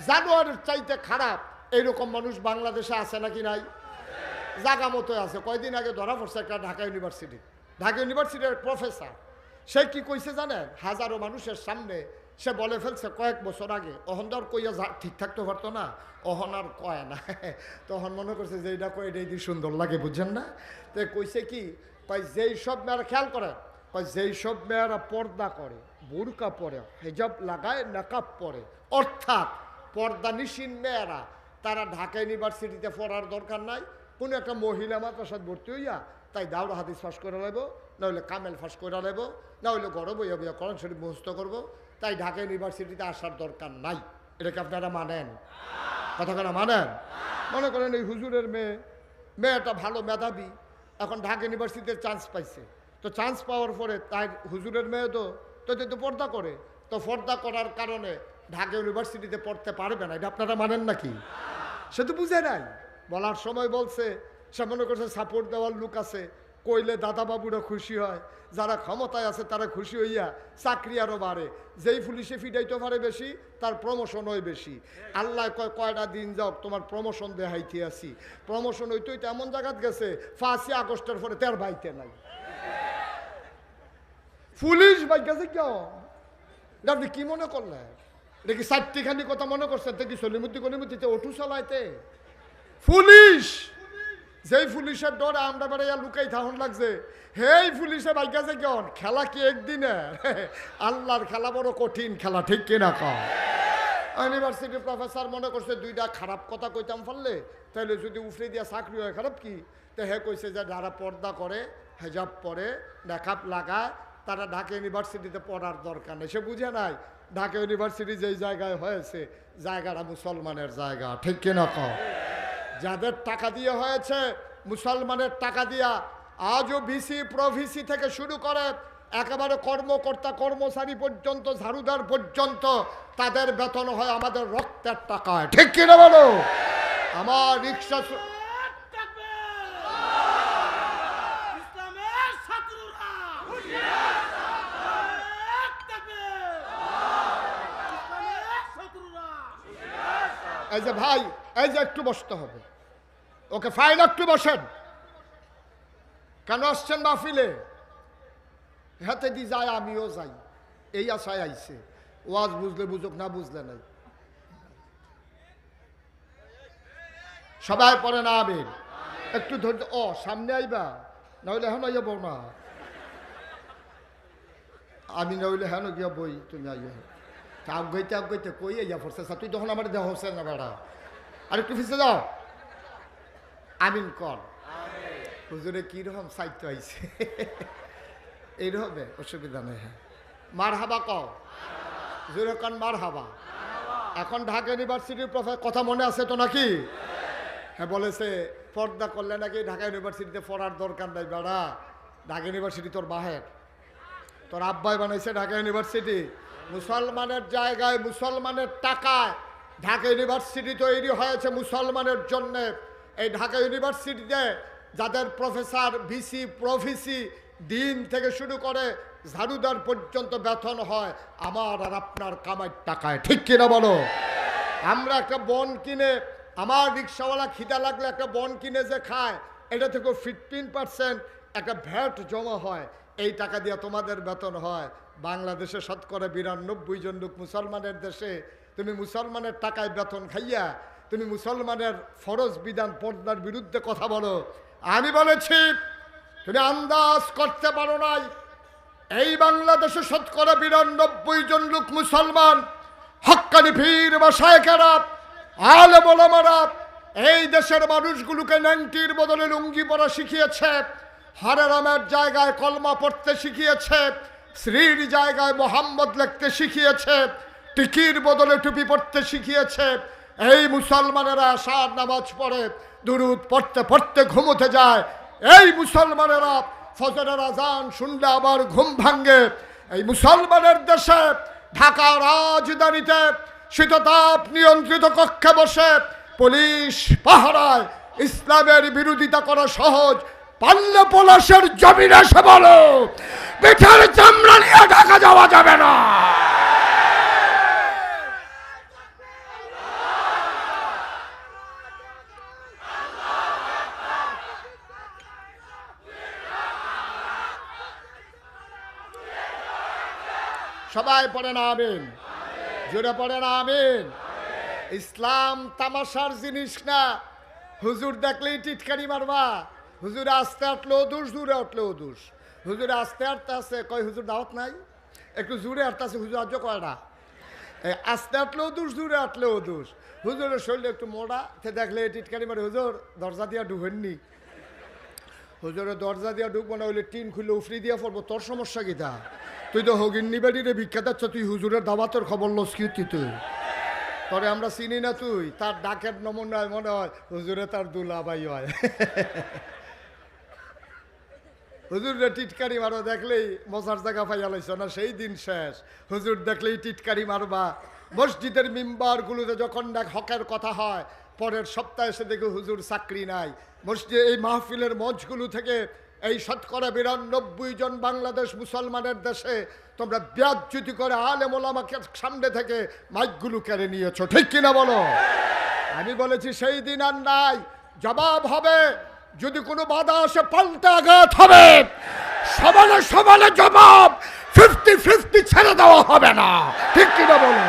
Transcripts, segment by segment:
জানোয়ারের চাইতে খারাপ এইরকম মানুষ বাংলাদেশে আছে নাকি নাই? জাগা মতো আছে। কয়দিন আগে ধরা পড়ছে একটা ঢাকা ইউনিভার্সিটির প্রফেসর। সে কি কইছে জানেন? হাজারো মানুষের সামনে সে বলে ফেলছে কয়েক বছর আগে, অহনদার কইয়া ঠিক থাকতে পারতো না, অহন আর কয় না। তখন মনে করছে যে এইটা কয় এটাই কি সুন্দর লাগে, বুঝছেন না? তো কইছে কি, কয় যেই সব মেয়েরা খেয়াল করে, কয় যেই সব মেয়েরা পর্দা করে, বুরকা পরে, হিজাব লাগায়, নাকাব পরে, অর্থাৎ পর্দানিসীন মেয়েরা, তারা ঢাকা ইউনিভার্সিটিতে পড়ার দরকার নাই। কোনো একটা মহিলা মাদ্রাসায় ভর্তি হইয়া তাই দাউরা হাদিস ফাঁস করে নেব, নাহলে কামেল ফাঁস করে নেব, নাহলে গড় বইয়া বইয়া কোরআন শরীফ মুখস্থ করবো, তাই ঢাকা ইউনিভার্সিটিতে আসার দরকার নাই। এটাকে আপনারা মানেন? কথা কেন মানেন? মনে করেন এই হুজুরের মেয়েটা ভালো মেধাবী, এখন ঢাকা ইউনিভার্সিটিতে চান্স পাইছে। তো চান্স পাওয়ার পরে তাই হুজুরের মেয়ে তো পর্দা করে, তো পর্দা করার কারণে ঢাকা ইউনিভার্সিটিতে পড়তে পারবে না। এটা আপনারা মানেন নাকি? সে তো বুঝে নাই। বলার সময় বলছে, সে মনে করছে সাপোর্ট দেওয়ার লোক আছে, কইলে দাদাবাবুরা খুশি হয়, যারা ক্ষমতায় আছে তারা খুশি হইয়া চাকরি আরও বাড়ে। যেই পুলিশে ফিটাইতে পারে বেশি, তার প্রমোশন হয় বেশি। আল্লাহ কয় কয়টা দিন যাও তোমার প্রমোশন দেখাইতে আসি। প্রমোশন হইতে হইতে এমন জায়গাত গেছে 5ই আগস্টের পরে তার বাইতে নাই। পুলিশ বাই গেছে কেউ? আপনি কি মনে করলেন? এটা কি চারটিখানি কথা মনে করছেন? কি সলিমুদ্দিতে অটু চালাইতে পুলিশ? যেই পুলিশের ডরে আমরা বেড়াইয়া লুকাই থাকুন লাগছে, হেই পুলিশে বাইকাছে কেন? খেলা কি একদিনে? আল্লাহর খেলা বড় কঠিন খেলা, ঠিক কিনা কম? ইউনিভার্সিটির প্রফেসর মনে করছে দুইটা খারাপ কথা কইতাম পারলে তাহলে যদি উফরে দিয়া চাকরি হয়, খারাপ কি? তো হে কইছে যে যারা পর্দা করে, হেজাব পরে, নেকাব লাগায়, তারা ঢাকা ইউনিভার্সিটিতে পড়ার দরকার নেই। সে বুঝে নাই ঢাকা ইউনিভার্সিটি যেই জায়গায় হয়েছে, জায়গাটা মুসলমানের জায়গা, ঠিক কিনা কম? যাদের টাকা দিয়ে হয়েছে, মুসলমানের টাকা দিয়া, আজও ভিসি প্রভিসি থেকে শুরু করে একেবারে কর্মকর্তা কর্মচারী পর্যন্ত, ঝাড়ুদার পর্যন্ত, তাদের বেতন হয় আমাদের রক্তের টাকায়, ঠিক কিনা বলো? আমার রিক্সা এই যে ভাই, এই যে একটু বসতে হবে, ওকে ফাইল একটু বসেন। কেন আসছেন মাহফিলে? হাতে দি যায়, আমিও যাই, এই আশায় আইছে। ওয়াজ বুঝলে বুঝুক, না বুঝলে নাই। সবাই পড়ে না আমিন? একটু ধৈর্য। ও সামনে আইবা, নইলে হেন যাবো না আমি, নইলে হেন গিয়া বই তুমি আইয়া আগাইতে কই আইয়া পড়ছে। তুই তখন আমার দেহ হচ্ছে না বেড়া, আর একটু ফিসে যাও। আমিন কর। হুজুরে কিরকম সাহিত্য আইছে, এইরকম অসুবিধা নেই। হ্যাঁ, মার হাবা কও, জোরে কান মার হাবা। এখন ঢাকা ইউনিভার্সিটির প্রফেসর কথা মনে আছে তো নাকি? হ্যাঁ, বলেছে পর্দা করলে নাকি ঢাকা ইউনিভার্সিটিতে পড়ার দরকার নাই। বেড়া, ঢাকা ইউনিভার্সিটি তোর বাহের, তোর আব্বাই বানাইছে ঢাকা ইউনিভার্সিটি। মুসলমানের জায়গায়, মুসলমানের টাকায় ঢাকা ইউনিভার্সিটি তৈরি হয়েছে মুসলমানের জন্যে। এই ঢাকা ইউনিভার্সিটিতে যাদের প্রফেসর, ভিসি, প্রভিসি, দিন থেকে শুরু করে ঝাড়ুদার পর্যন্ত বেতন হয় আমার আর আপনার কামাই টাকায়, ঠিক কিনা বলো? আমরা একটা বন কিনে, আমার রিক্সাওয়ালা খিদা লাগলে একটা বন কিনে যে খায়, এটা থেকে 15% একটা ভ্যাট জমা হয়। এই টাকা দিয়ে তোমাদের বেতন হয়। বাংলাদেশে শতকরা 92 জন লোক মুসলমানের দেশে। তুমি মুসলমানের টাকায় বেতন খাইয়া তুমি মুসলমানের ফরজ বিধান পর্দার বিরুদ্ধে কথা বলো। আমি বলেছি তুমি আন্দাজ করতে পারো নাই, এই বাংলাদেশে শতকরা 92 জন লোক মুসলমান। হক্কানি পীর বা শায়েখেরা, আলেম ওলামারা এই দেশের মানুষগুলোকে ন্যাংটির বদলে লুঙ্গি পরা শিখিয়েছে, হরে রামের জায়গায় কলমা পড়তে শিখিয়েছে, শ্রীর জায়গায় মোহাম্মদ লিখতে শিখিয়েছে, টিকির বদলে টুপি পড়তে শিখিয়েছে। এই মুসলমানেরা আশার নামাজ পড়ে, দুরুদ পড়তে পড়তে ঘুমোতে যায়। এই মুসলমানেরা ফজরের আজান শুনলে আবার ঘুম ভাঙ্গে। এই মুসলমানের দেশে ঢাকা রাজধানীতে শীততাপ নিয়ন্ত্রিত কক্ষে বসে পুলিশ পাহারায় ইসলামের বিরোধিতা করা সহজ। পাল্লে পলাশের জমিনে এসে বলো পিঠের চামড়া নিয়ে ঢাকা যাওয়া যাবে না। সবাই পড়েন আমিন, জোরে পড়েন আমিন। ইসলাম তামাশার জিনিস না। হুজুর দেখলেই টিটকারি মারবা। হুজুর আস্তে আটলেও দোষ, দূরে উঠলেও দোষ। হুজুর আস্তে আটতে আছে, কয় হুজুর দাওয়াত নাই। একটু জোরে আটতে আছে, হুজুর আজ কয় না। আস্তে আটলেও দোষ, দূরে আটলেও দোষ। হুজুরের শরীরে একটু মোড়া, তে দেখলে টিটকারি মারে, হুজুর দরজা দিয়া ঢুকেননি। হুজুরের দরজা দিয়া ঢুকবো না, হইলে টিন খুললে উফরি দিয়া পড়বো, তোর সমস্যা কিতা? তুই তো হগিন্নি বেডিরে ভিক্ষা দিচ্ছ, তুই হুজুরের দাওয়াতের খবর লস কি তুই? তরে আমরা চিনি না, তুই তার ডাকের নমুনায় মনে হয় হুজুরে তার দুলাভাই হয়। হুজুরে টিটকারি মারো দেখলেই মজার জায়গা পাইয়া লাইছ না, সেই দিন শেষ। হুজুর দেখলেই টিটকারি মারবা। মসজিদের মিম্বারগুলোতে যখন দেখ হকের কথা হয়, পরের সপ্তাহে এসে দেখে হুজুর চাকরি নাই। মসজিদ এই মাহফিলের মঞ্চগুলো থেকে এই শতকরা ৯২ জন বাংলাদেশ মুসলমানের দেশে তোমরা বেয়াজ্জতি করে আলেম ওলামাকে সামনে থেকে মাইকগুলো কেড়ে নিয়েছো, ঠিক কিনা বলো? আমি বলেছি সেই দিন আর নাই, জবাব হবে। যদি কোনো বাধা আসে পাল্টা আঘাত হবে, সমানে সমানে জবাব, 50-50 ছেড়ে দেওয়া হবে না, ঠিক কিনা বলো?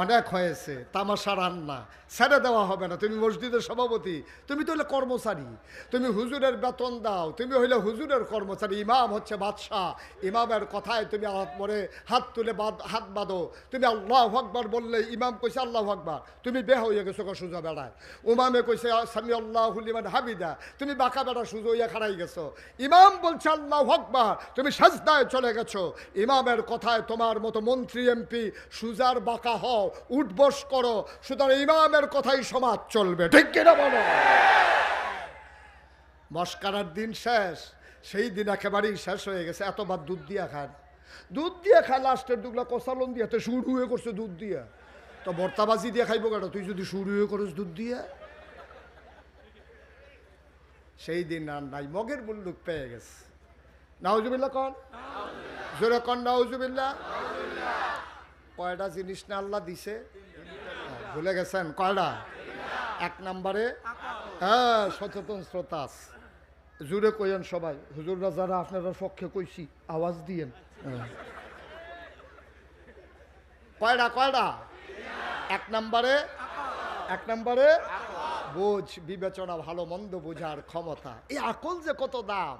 অনেক হয়েছে তামাশা রান্না, ছেড়ে দেওয়া হবে না। তুমি মসজিদের সভাপতি, তুমি তো হলে কর্মচারী, তুমি হুজুরের বেতন দাও, তুমি হইলে হুজুরের কর্মচারী। ইমাম হচ্ছে বাদশাহ, ইমামের কথায় তুমি হাত তুলে হাত বাঁধো। তুমি আল্লাহু আকবার বললে ইমাম কইছে আল্লাহু আকবার, তুমি বের হইয়া গেছো সোজা বেড়ায়। উমামে কইছে সামি আল্লাহু লিমান হামিদা, তুমি বাঁকা বেড়া সোজা হইয়া খাড়াই গেছো। ইমাম বলছে আল্লাহু আকবার, তুমি সাজদায় চলে গেছো। ইমামের কথায় তোমার মতো মন্ত্রী এমপি সুজার বাঁকা হও, উঠবস করো। সুতরাং ইমামের কথাই সমাজ চলবে, ঠিক কিনা বলো? মস্কারার দিন শেষ, সেই দিন একেবারেই শেষ হয়ে গেছে। এতবার দুধ দিয়া খান, দুধ দিয়ে খায়, লাস্টের দুগুলা কষালন দিয়ে তো শুরু হয়ে করছে দুধ দিয়া। তো ভর্তাবাজি দিয়ে খাইবো কেন তুই যদি শুরু হয়ে করিস দুধ দিয়া? সেই দিন আর নাই, মগের মুল্লুক পেয়ে গেছে। নাউজুবিল্লাহ কন, জোরে কন নাউজুবিল্লাহ। কয়টা জিনিস না আল্লাহ দিছে, ভুলে গেছেন কয়টা? এক নম্বরে হ্যাঁ সচেতন শ্রোতা, জুড়ে কইেন সবাই, হুজুররা যারা আপনারা পক্ষে কইছি আওয়াজ দিয়েন। কয়টা কয়টা? এক নম্বরে বোঝ, বিবেচনা, ভালো মন্দ বোঝার ক্ষমতা। এই আকল যে কত দাম।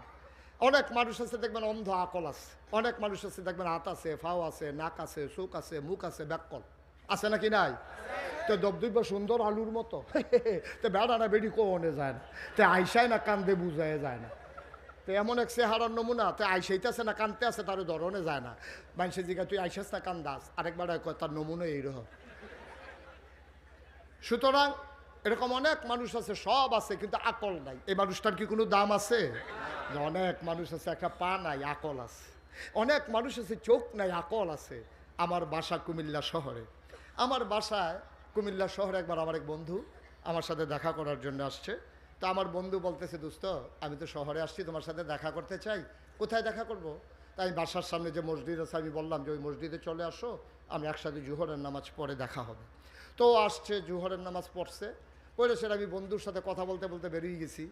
অনেক মানুষ আছে দেখবেন অন্ধ আকল আছে, অনেক মানুষ আছে দেখবেন হাত আছে, ফাও আছে, নাক আছে, চোখ আছে, মুখ আছে, ব্যাকল আছে নাকি নাই? তো দবদুব সুন্দর আলুর মতো, তো বেড়া না বেড়ি কোনে যায় না, তো আইসায় না কান্দে বুঝায় যায় না। তো এমন এক চেহারার নমুনা, তো আইসাইতেছে না কানতে আছে, তার ধরনে যায় না। মানুষের জিগা তুই আইসাস না কান্দাস, আরেকবার তার নমুনা এইরকম। সুতরাং এরকম অনেক মানুষ আছে, সব আছে কিন্তু আকল নাই। এই মানুষটার কি কোনো দাম আছে? অনেক মানুষ আছে একটা পা নাই, আকল আছে। অনেক মানুষ আছে চোখ নাই, আকল আছে। আমার বাসা কুমিল্লা শহরে। আমার বাসায় কুমিল্লা শহরে একবার আমার এক বন্ধু আমার সাথে দেখা করার জন্য আসছে। তো আমার বন্ধু বলতেছে, দোস্ত আমি তো শহরে আসছি, তোমার সাথে দেখা করতে চাই, কোথায় দেখা করব? তাই বাসার সামনে যে মসজিদ আছে আমি বললাম যে ওই মসজিদে চলে আসো, আমি একসাথে জোহরের নামাজ পড়ে দেখা হবে। তো আসছে, জোহরের নামাজ পড়ছে, পড়ে সেটা আমি বন্ধুর সাথে কথা বলতে বলতে বেরিয়ে গেছি।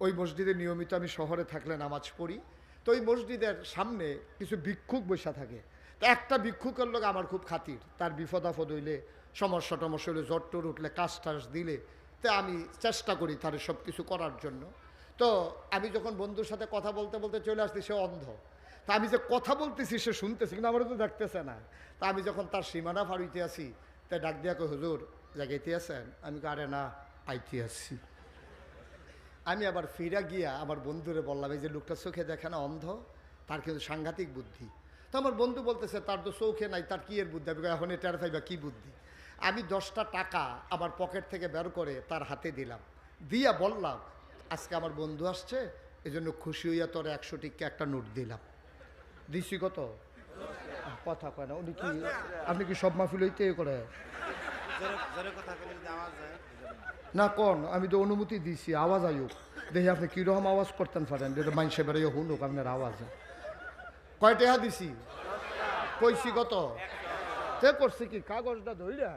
ওই মসজিদে নিয়মিত আমি শহরে থাকলে নামাজ পড়ি। তো ওই মসজিদের সামনে কিছু ভিক্ষুক বসা থাকে। তো একটা ভিক্ষুকের লোক আমার খুব খাতির, তার বিপদ আপদ হইলে, সমস্যা টমস্যা হইলে, জ্বর টর উঠলে, কাজ টাজ দিলে, তো আমি চেষ্টা করি তার সব কিছু করার জন্য। তো আমি যখন বন্ধুর সাথে কথা বলতে বলতে চলে আসছি, সে অন্ধ। তা আমি যে কথা বলতেছি সে শুনতেছি, কিন্তু আমার তো দেখতেছে না। তা আমি যখন তার সীমানা ফাড়িতে আসি, তাই ডাক দিয়া কই, হুজুর জায়গাইতে আছেন? আমি আরে না, আইতে আসছি। আমি আবার ফিরা গিয়া আমার বন্ধুরে বললাম, এই যে লোকটা চোখে দেখে না, অন্ধ, তার কিন্তু সাংঘাতিক বুদ্ধি। তো আমার বন্ধু বলতেছে তার তো চোখে নাই, তার কি এর বুদ্ধি? আমি এখন এটার পাইবা কি বুদ্ধি? আমি 10টা টাকা আমার পকেট থেকে বের করে তার হাতে দিলাম, দিয়া বললাম, আজকে আমার বন্ধু আসছে, এই জন্য খুশি হইয়া তোর 100 টিকা একটা নোট দিলাম। দিছি কত? কথা কয় না উনি, কি আপনি কি সব মাহফিল হইতে করে না কোন? আমি তো অনুমতি দিছি, আওয়াজ আয়ুক দেখি আপনি কিরকম আওয়াজ করতেন পারেন, যেটা মাইনসে বেড়াইয়া হুনুক আপনার আওয়াজ। কয় টাকা দিছি? কইছি কত? সে করছে কি কাগজটা ধইরা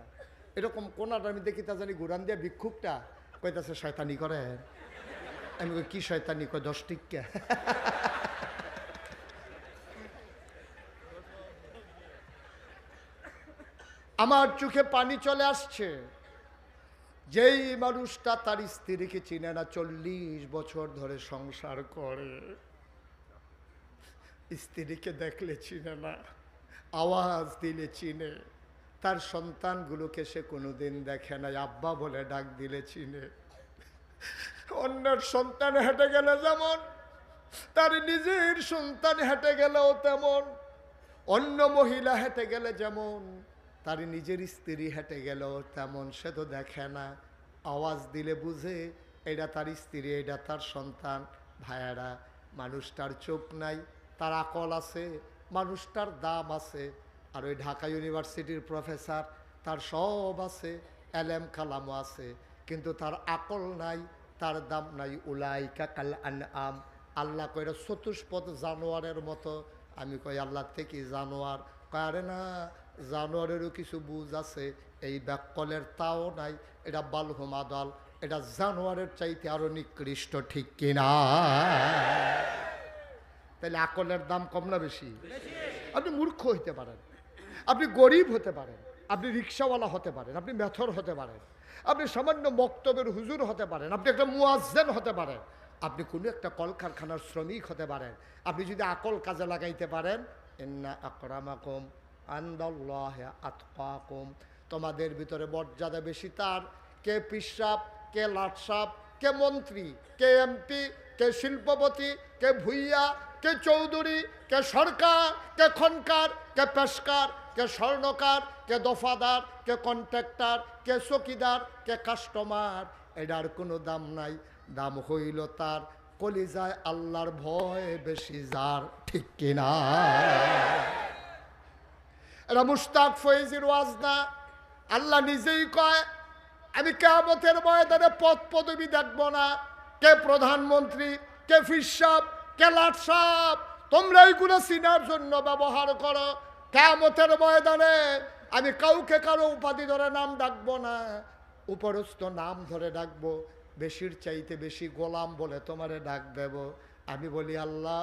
এরকম কোনাটা আমি দেখি, তা জানি ঘুরান দিয়া ভিক্ষুকটা কইতাছে শয়তানি করে। আমি কই কি শয়তানি? কয় 10 টিকা। আমার চোখে পানি চলে আসছে। যেই মানুষটা তার স্ত্রীকে চিনে না, 40 বছর ধরে সংসার করে, স্ত্রীকে দেখলে চিনে না, আওয়াজ দিলে চিনে, তার সন্তানগুলোকে সে কোনোদিন দেখে নাই, আব্বা বলে ডাক দিলে চিনে। অন্যের সন্তান হেঁটে গেলে যেমন, তার নিজের সন্তান হেঁটে গেলেও তেমন, অন্য মহিলা হেঁটে গেলে যেমন, তার নিজের স্ত্রী হেঁটে গেলেও তেমন। সে তো দেখে না, আওয়াজ দিলে বুঝে এটা তার স্ত্রী, এটা তার সন্তান। ভাইয়ারা, মানুষটার চোখ নাই, তার আকল আছে, মানুষটার দাম আছে। আর ওই ঢাকা ইউনিভার্সিটির প্রফেসর, তার সব আছে, এলেম কালামও আছে, কিন্তু তার আকল নাই, তার দাম নাই। উলাইকা কাল আনআম, আল্লাহ কইরা চতুষ্পদ জানোয়ারের মতো। আমি কই আল্লাহ থেকে জানোয়ার? কারে না, জানোয়ারেরও কিছু বুঝ আছে, এই ব্যাকলের তাও নাই। এটা বালহুমা দল, এটা জানোয়ারের চাইতে আরো নিকৃষ্ট, ঠিক কিনা? তাহলে আকলের দাম কম না বেশি? আপনি মূর্খ হইতে পারেন, আপনি গরিব হতে পারেন, আপনি রিক্সাওয়ালা হতে পারেন, আপনি মেথর হতে পারেন, আপনি সামান্য মক্তবের হুজুর হতে পারেন, আপনি একটা মুয়াজ্জিন হতে পারেন, আপনি কোনো একটা কলকারখানার শ্রমিক হতে পারেন। আপনি যদি আকল কাজে লাগাইতে পারেন, ইন্না আকরামাকুম ইনদাল্লাহি আতকাকুম, তোমাদের ভিতরে মর্যাদা বেশি তার। কে পিসাব, কে লাটসাপ, কে মন্ত্রী, কে এমপি, কে শিল্পপতি, কে ভুইয়া, কে চৌধুরী, কে সরকার, কে খনকার, কে পেশকার, কে স্বর্ণকার, কে দফাদার, কে কন্ট্রাক্টর, কে চকিদার, কে কাস্টমার, এটার কোনো দাম নাই। দাম হইল তার কলিজায় আল্লাহর ভয় বেশি যার, ঠিক কিনা? এটা মুশতাক ফয়েজির ওয়াজ না, আল্লাহ নিজেই কয়, আমি কিয়ামতের ময়দানে পদ পদবি দেখব না, কে প্রধানমন্ত্রী, কে ফিসাব, কে লাটসাপ, তোমরা এইগুলো চিনার জন্য ব্যবহার করো। কিয়ামতের ময়দানে আমি কাউকে কারো উপাধি ধরে নাম ডাকবো না, উপরস্থ নাম ধরে ডাকবো। বেশির চাইতে বেশি গোলাম বলে তোমারে ডাক দেব। আমি বলি, আল্লাহ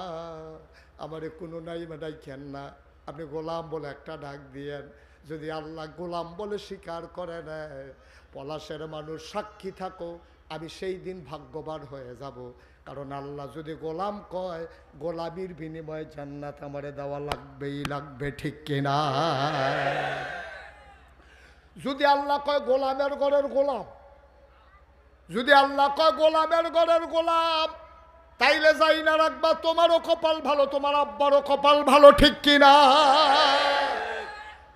আমারে কোনো নাই ডাইকেন না, আপনি গোলাম বলে একটা ডাক দিয়েন। যদি আল্লাহ গোলাম বলে স্বীকার করে নেয়, পলাশের মানুষ সাক্ষী থাকো, আমি সেই দিন ভাগ্যবান হয়ে যাব। কারণ আল্লাহ যদি গোলাম কয়, গোলামির বিনিময়ে জান্নাত আমারে দেওয়া লাগবেই লাগবে, ঠিক কিনা? যদি আল্লাহ কয় গোলামের ঘরের গোলাম, যদি আল্লাহ কয় গোলামের ঘরের গোলাম, তাইলে যাই না রাখবা, তোমারও কপাল ভালো, তোমার আব্বারও কপাল ভালো, ঠিক কিনা?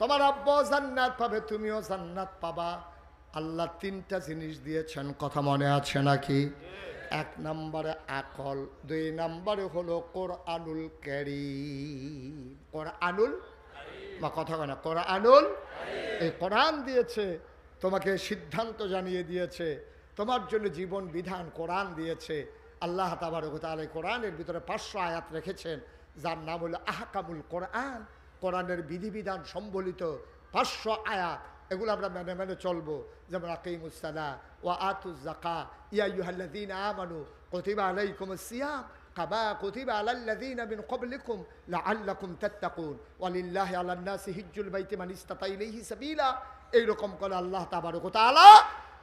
তোমার আব্বা জান্নাত পাবে, তুমিও জান্নাত পাবা। আল্লাহ 3টা জিনিস দিয়েছেন, কথা মনে আছে নাকি? 1 নম্বরে আকল, 2 নম্বরে হলো কোরআনুল কারীম। কোরআনুল, বা কথা কয় না, কোরআনুল, এই কোরআন দিয়েছে তোমাকে, সিদ্ধান্ত জানিয়ে দিয়েছে, তোমার জন্য জীবন বিধান কোরআন দিয়েছে। আল্লাহ তাবারক ওয়া তাআলা কোরআনের ভিতরে 500 আয়াত রেখেছেন, যার নাম হলো আহকামুল কোরআন। কোরআনের বিধিবিধান সম্বলিত 500 আয়াত, এগুলো আমরা মেনে মেনে চলবো। যেমন আকিমুস সালাহ ওয়া আতুজ যাকাত, ইয়া আইয়ুহাল্লাযীনা আমানু কুতিবা আলাইকুমুস সিয়াম কামা কুতিবা আলাল্লাযীনা মিন ক্বাবলিকুম লাআল্লাকুম তাত্তাকুন ওয়ালিল্লাহি আলান নাসি হিজ্জুল বাইতি মান ইসতাতা ইলাইহি সাবিলা। এইরকম করে আল্লাহ তাবারক ওয়া তাআলা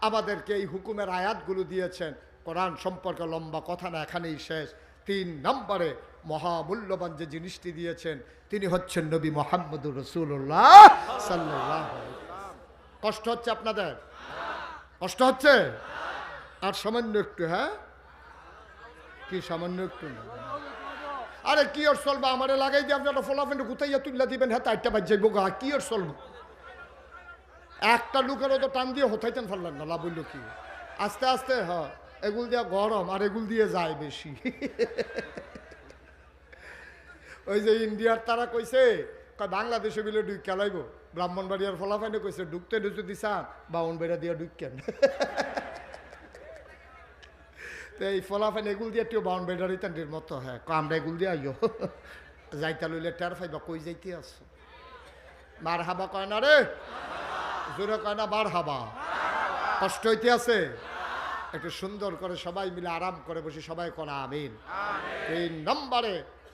আমাদেরকে এই হুকুমের আয়াতগুলো দিয়েছেন। কোরআন সম্পর্কে লম্বা কথা না, এখানেই শেষ। 3 নম্বরে মহামূল্যবান যে জিনিসটি দিয়েছেন, তিনি হচ্ছেন নবী মুহাম্মদুর রাসূলুল্লাহ সাল্লাল্লাহু আলাইহি ওয়াসাল্লাম। কষ্ট হচ্ছে আপনাদের? কষ্ট হচ্ছে? আর সামান্য একটু, হ্যাঁ কি সামান্য একটু না? আরে কি আর চলবে, আমারে লাগাই দিয়ে আপনারা ফলাফেন্ড গুতাইয়া তুললা দিবেন, হ্যাঁ তাইটা বাজ যাইব গা, কি আর চলবে? একটা লোকেরও তো টান দিয়ে হতাইতেন ফেললেন না, লাভ হইল কি? আস্তে আস্তে, হ্যাঁ এগুল দিয়ে গরম, আর এগুল দিয়ে যায় বেশি। ওই যে ইন্ডিয়ার তারা কইছে, বাংলাদেশে বিলে ডুক খেলাইব, ব্রাহ্মণবাড়িয়ার ফলাফাইনে কইছে ডুকতে যদি চান বাউনবাড়িয়া দিয়ে ডুকেন। তো এই ফলাফাইন এগুল দিয়ে একটু বাউনবাড়িয়ার তান্ডির মতো, হ্যাঁ আমরা এগুল দিয়ে আইও, যাইতা লইলে টের ফাইবা কই যাইতে আসো। মার হাবা কয় না রে, জোরে কয় না বার হাবা? কষ্ট হইতে আছে? একটু সুন্দর করে সবাই মিলে আরাম করে বসে সবাই কোন আমিন। 3 নম্বরে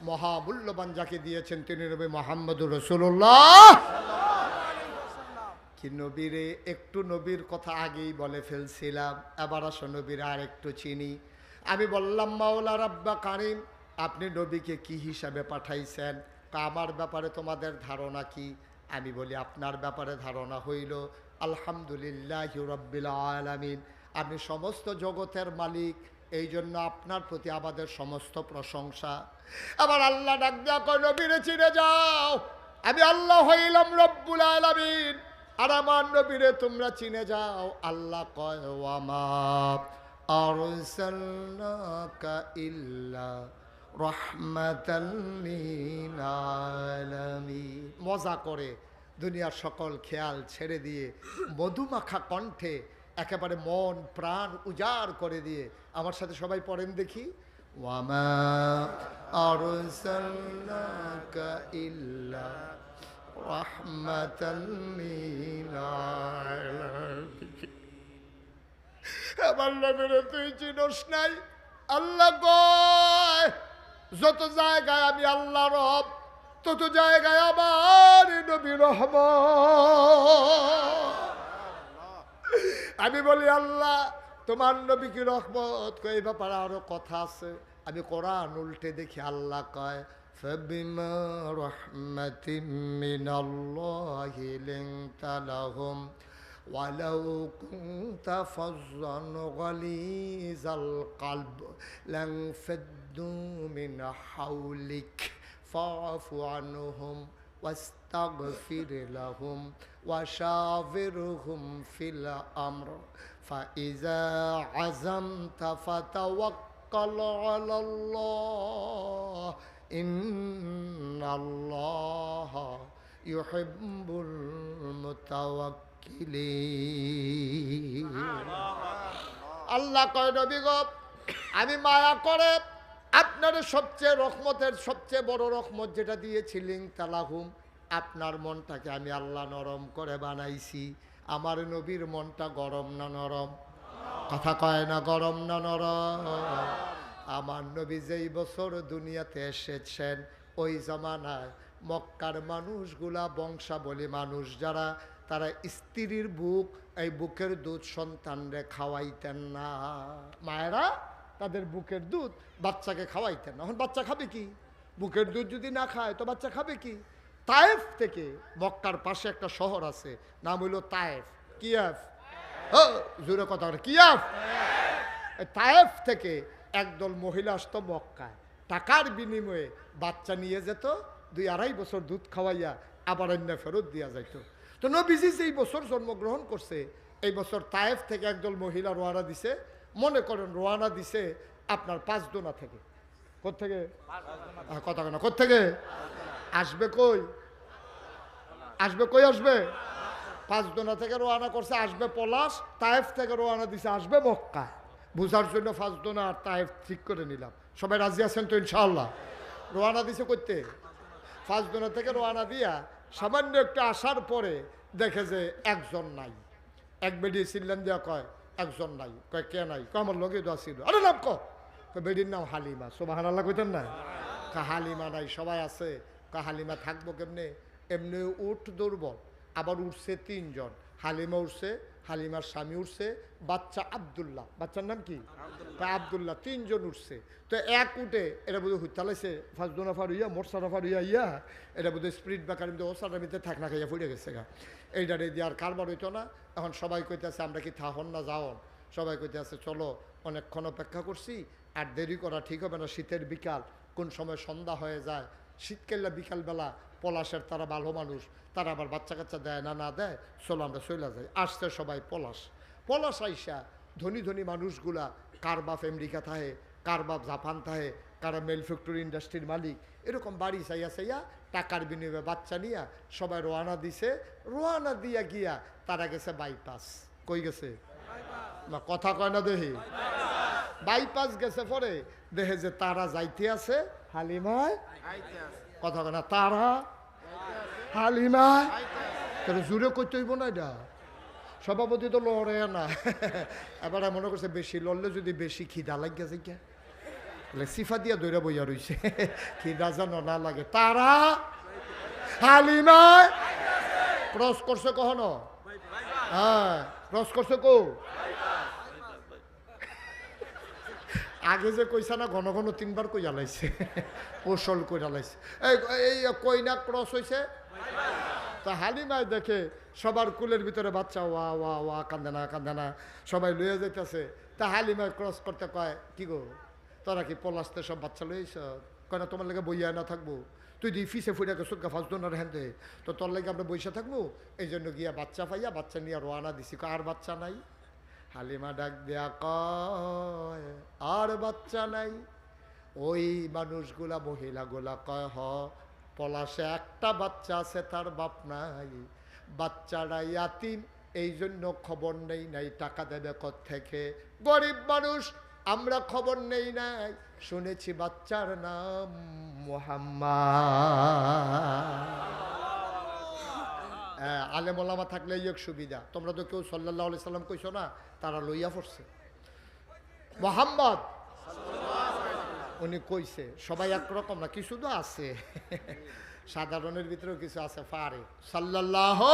মহামূল্যবান যাকে দিয়েছেন, তিনি নবী মুহাম্মদুর রাসূলুল্লাহ। কি নবীরে একটু নবীর কথা আগেই বলে ফেলছিলাম, এবার আসো নবীর আর একটু চিনি। আমি বললাম মাওলা রাব্বা কারিম, আপনি নবীকে কি হিসাবে পাঠাইছেন? আমার ব্যাপারে তোমাদের ধারণা কি? আমি বলি আপনার ব্যাপারে ধারণা হইল আলহামদুলিল্লাহি রাব্বিল আলামিন, আপনি সমস্ত জগতের মালিক, এই জন্য আপনার প্রতি আমাদের সমস্ত প্রশংসা। আবার আল্লাহ ডাক দিয়া কয় নবীরে চিনে যাও, আমি আল্লাহ হইলাম রব্বুল আলামিন, আর আমার নবীরে তোমরা চিনে যাও। আল্লাহ কয় ওয়ামা আরসালনাকা ইল্লা রাহমাতাল লিল আলামিন। মজা করে দুনিয়ার সকল খেয়াল ছেড়ে দিয়ে মধুমাখা কণ্ঠে একেবারে মন প্রাণ উজাড় করে দিয়ে আমার সাথে সবাই পড়েন দেখি, ওয়ামা আরসালনাকা ইল্লা রাহমাতাল লিল আলামিন। আমার নবীরে তুই চিনস নাই? আল্লাহ কয় যত জায়গায় আমি আল্লাহ রব, তত জায়গায় আমার নবী রহমত। আমি বলি আল্লাহ তোমার নবী কি রহমত? এই ব্যাপারে আরো কথা আছে। আমি কোরআন উল্টে দেখি আল্লাহ কয় ফাবিমা রাহমাতিম মিনাল্লাহি লিনতা লাহুম ওয়ালাউ কুনতা ফাজ্জান গালিজাল কলব লানফাদ্দু মিন হাওলিক ফাআফু আনহুম واستغفر لهم وشاورهم في الأمر فإذا عزمت فتوكل على الله إن الله يحب المتوكلين। আল্লাহ কয় নবী গো, আমি মায়া করে আপনার সবচেয়ে রহমতের সবচেয়ে বড় রহমত যেটা দিয়েছিলেন তালাহুম, আপনার মনটাকে আমি আল্লাহ নরম করে বানাইছি। আমার নবীর মনটা গরম না নরম? কথা কয় না গরম না নরম? আমার নবী যেই বছর দুনিয়াতে এসেছেন ওই জামানায় মক্কার মানুষগুলা বংশাবলী মানুষ যারা, তারা স্ত্রীর বুক, এই বুকের দুধ সন্তানরে খাওয়াইতেন না। মায়েরা তাদের বুকের দুধ বাচ্চাকে খাওয়াইতেন না। এখন বাচ্চা খাবে কি? বুকের দুধ যদি না খায় তো বাচ্চা খাবে কি? তায়েফ থেকে, মক্কার পাশে একটা শহর আছে নাম হইল তায়েফ। কিয়াফ? জোরে কথা, কিয়াফ। তায়েফ থেকে একদল মহিলা আসতো মক্কায়, টাকার বিনিময়ে বাচ্চা নিয়ে যেত, 2-2.5 বছর দুধ খাওয়াইয়া আবার অন্য ফেরত দিয়া যাইত। তো নবীজি যেই বছর জন্মগ্রহণ করছে এই বছর তায়েফ থেকে একদল মহিলা রওনা দিছে। মনে করেন রওনা দিছে আপনার 5 দোনা থেকে। কোত্থেকে? কথা কেন কোত্থেকে আসবে? কই আসবে? কই আসবে? 5 দোনা থেকে রওনা করছে, আসবে পলাশ। তায়েফ থেকে রওনা দিছে, আসবে মক্কা। বুঝার জন্য 5 দোনা আর তায়েফ ঠিক করে নিলাম। সবাই রাজি আছেন তো ইনশাআল্লাহ? রওনা দিছে করতে 5 দোনা থেকে রওনা দিয়া সামান্য একটু আসার পরে দেখে যে একজন নাই। এক বেডি চিল্লান দিয়া কয় একজন নাই। কয় কে নাই? কয় আমার লগে দোয়া ছিল। আরে নাম কয় বেডির নাম হালিমা। সুবহানাল্লাহ কইতেন না? হালিমা নাই, সবাই আছে। হালিমা থাকবো কেমনে? এমনি উঠ দুর্বল, আবার উঠছে 3 জন। হালিমা উঠছে, হালিমার স্বামী উঠছে, বাচ্চা আব্দুল্লাহ, বাচ্চার নাম কি? আব্দুল্লাহ। 3 জন উঠছে। তো এক উঠে এটা বোধহয় হুতালাইছে, 5 দোনা ফার হইয়া মোটসাটা ফার হইয়া ইয়া এটা বোধহয় স্প্রিট বাকার মধ্যে ওসাটার মধ্যে থাক না খাইয়া ফুটে গেছে গা। এইটারে দিয়ে আর কারবার হইতো না। এখন সবাই কইতেছে আমরা কি থাহন না যাওন? সবাই কইতেছে চলো, অনেকক্ষণ অপেক্ষা করছি, আর দেরি করা ঠিক হবে না। শীতের বিকাল, কোন সময় সন্ধ্যা হয়ে যায়। শীতকালে বিকালবেলা পলাশের তারা ভালো মানুষ, তারা আবার বাচ্চা কাচ্চা দেয় না, না দেয়, চলো আমরা চলে যাই। আসছে সবাই পলাশ। পলাশ আইসা ধনী ধনী মানুষগুলা, কার বাপ আমেরিকা থাহে, কার বাপ জাপান থাহে, কারা মেল ফ্যাক্টরি ইন্ডাস্ট্রির মালিক, এরকম বাড়ি চাইয়া চাইয়া টাকার বিনিময়ে বাচ্চা নিয়া সবাই রওনা দিছে। রওনা দিয়া গিয়া তারা গেছে বাইপাস। কই গেছে? না কথা কয় না দেখি। বাইপাস গেছে পরে দেখে যে তারা যাইতে আছে, হালিমায় কথা কয় না, তারা হালিমায়। তাহলে জুড়ে করতে হইব না এটা? সভাপতি তো লড়ে না। এবার মনে করছে বেশি লড়লে যদি বেশি খিদা লাগিয়া যাই, সিফা দিয়া দৈরা বইয়া রইছে, খিদা যেন না লাগে। তারা হালিমায় ক্রস করছে কখনো? হ্যাঁ ক্রস করছে কো আগে যে কইছা না ঘন ঘন 3 বার কইয়া লাইছে ওসল কইয়া লাইছে এই কইনা ক্রস হইছে তা হালিমায় দেখে সবার কুলের ভিতরে বাচ্চা ওয়া ওয়া ওয়া কান্দে না সবাই লইয়া যাইতেছে তা হালিমায় ক্রস করতে কয় কি গো তোরা কি পলাশতে সব বাচ্চা লইছ কয় না তোমার লেগে বইয়া না থাকবো তুই দি ফিসে ফুটে সুগা ফাঁস দোনার হ্যান্ডে তো তোর লেগে আমরা বইসা থাকবো এই জন্য গিয়া বাচ্চা পাইয়া বাচ্চা নিয়ে রোয়ানা দিছি আর বাচ্চা নাই হালিমা ডাক দেয়া কয় আর বাচ্চা নাই ওই মানুষগুলা মহিলাগুলা কয় পলাশে একটা বাচ্চা আছে তার বাপ নাই বাচ্চারা ইয়াতিম এই জন্য খবর নেই নাই টাকা দেবে কোত্থেকে গরিব মানুষ আমরা খবর নেই নাই শুনেছি বাচ্চার নাম মুহাম্মদ আলেম ওলামা থাকলে এক সুবিধা তোমরা তো কেউ সাল্লাল্লাহু আলাইহি সাল্লাম কইছো না তারা লইয়া পড়ছে মুহাম্মদ উনি কইছে সবাই একরকম না কিছু তো আছে সাধারণের ভিতরেও কিছু আছে পারে সাল্লাল্লাহু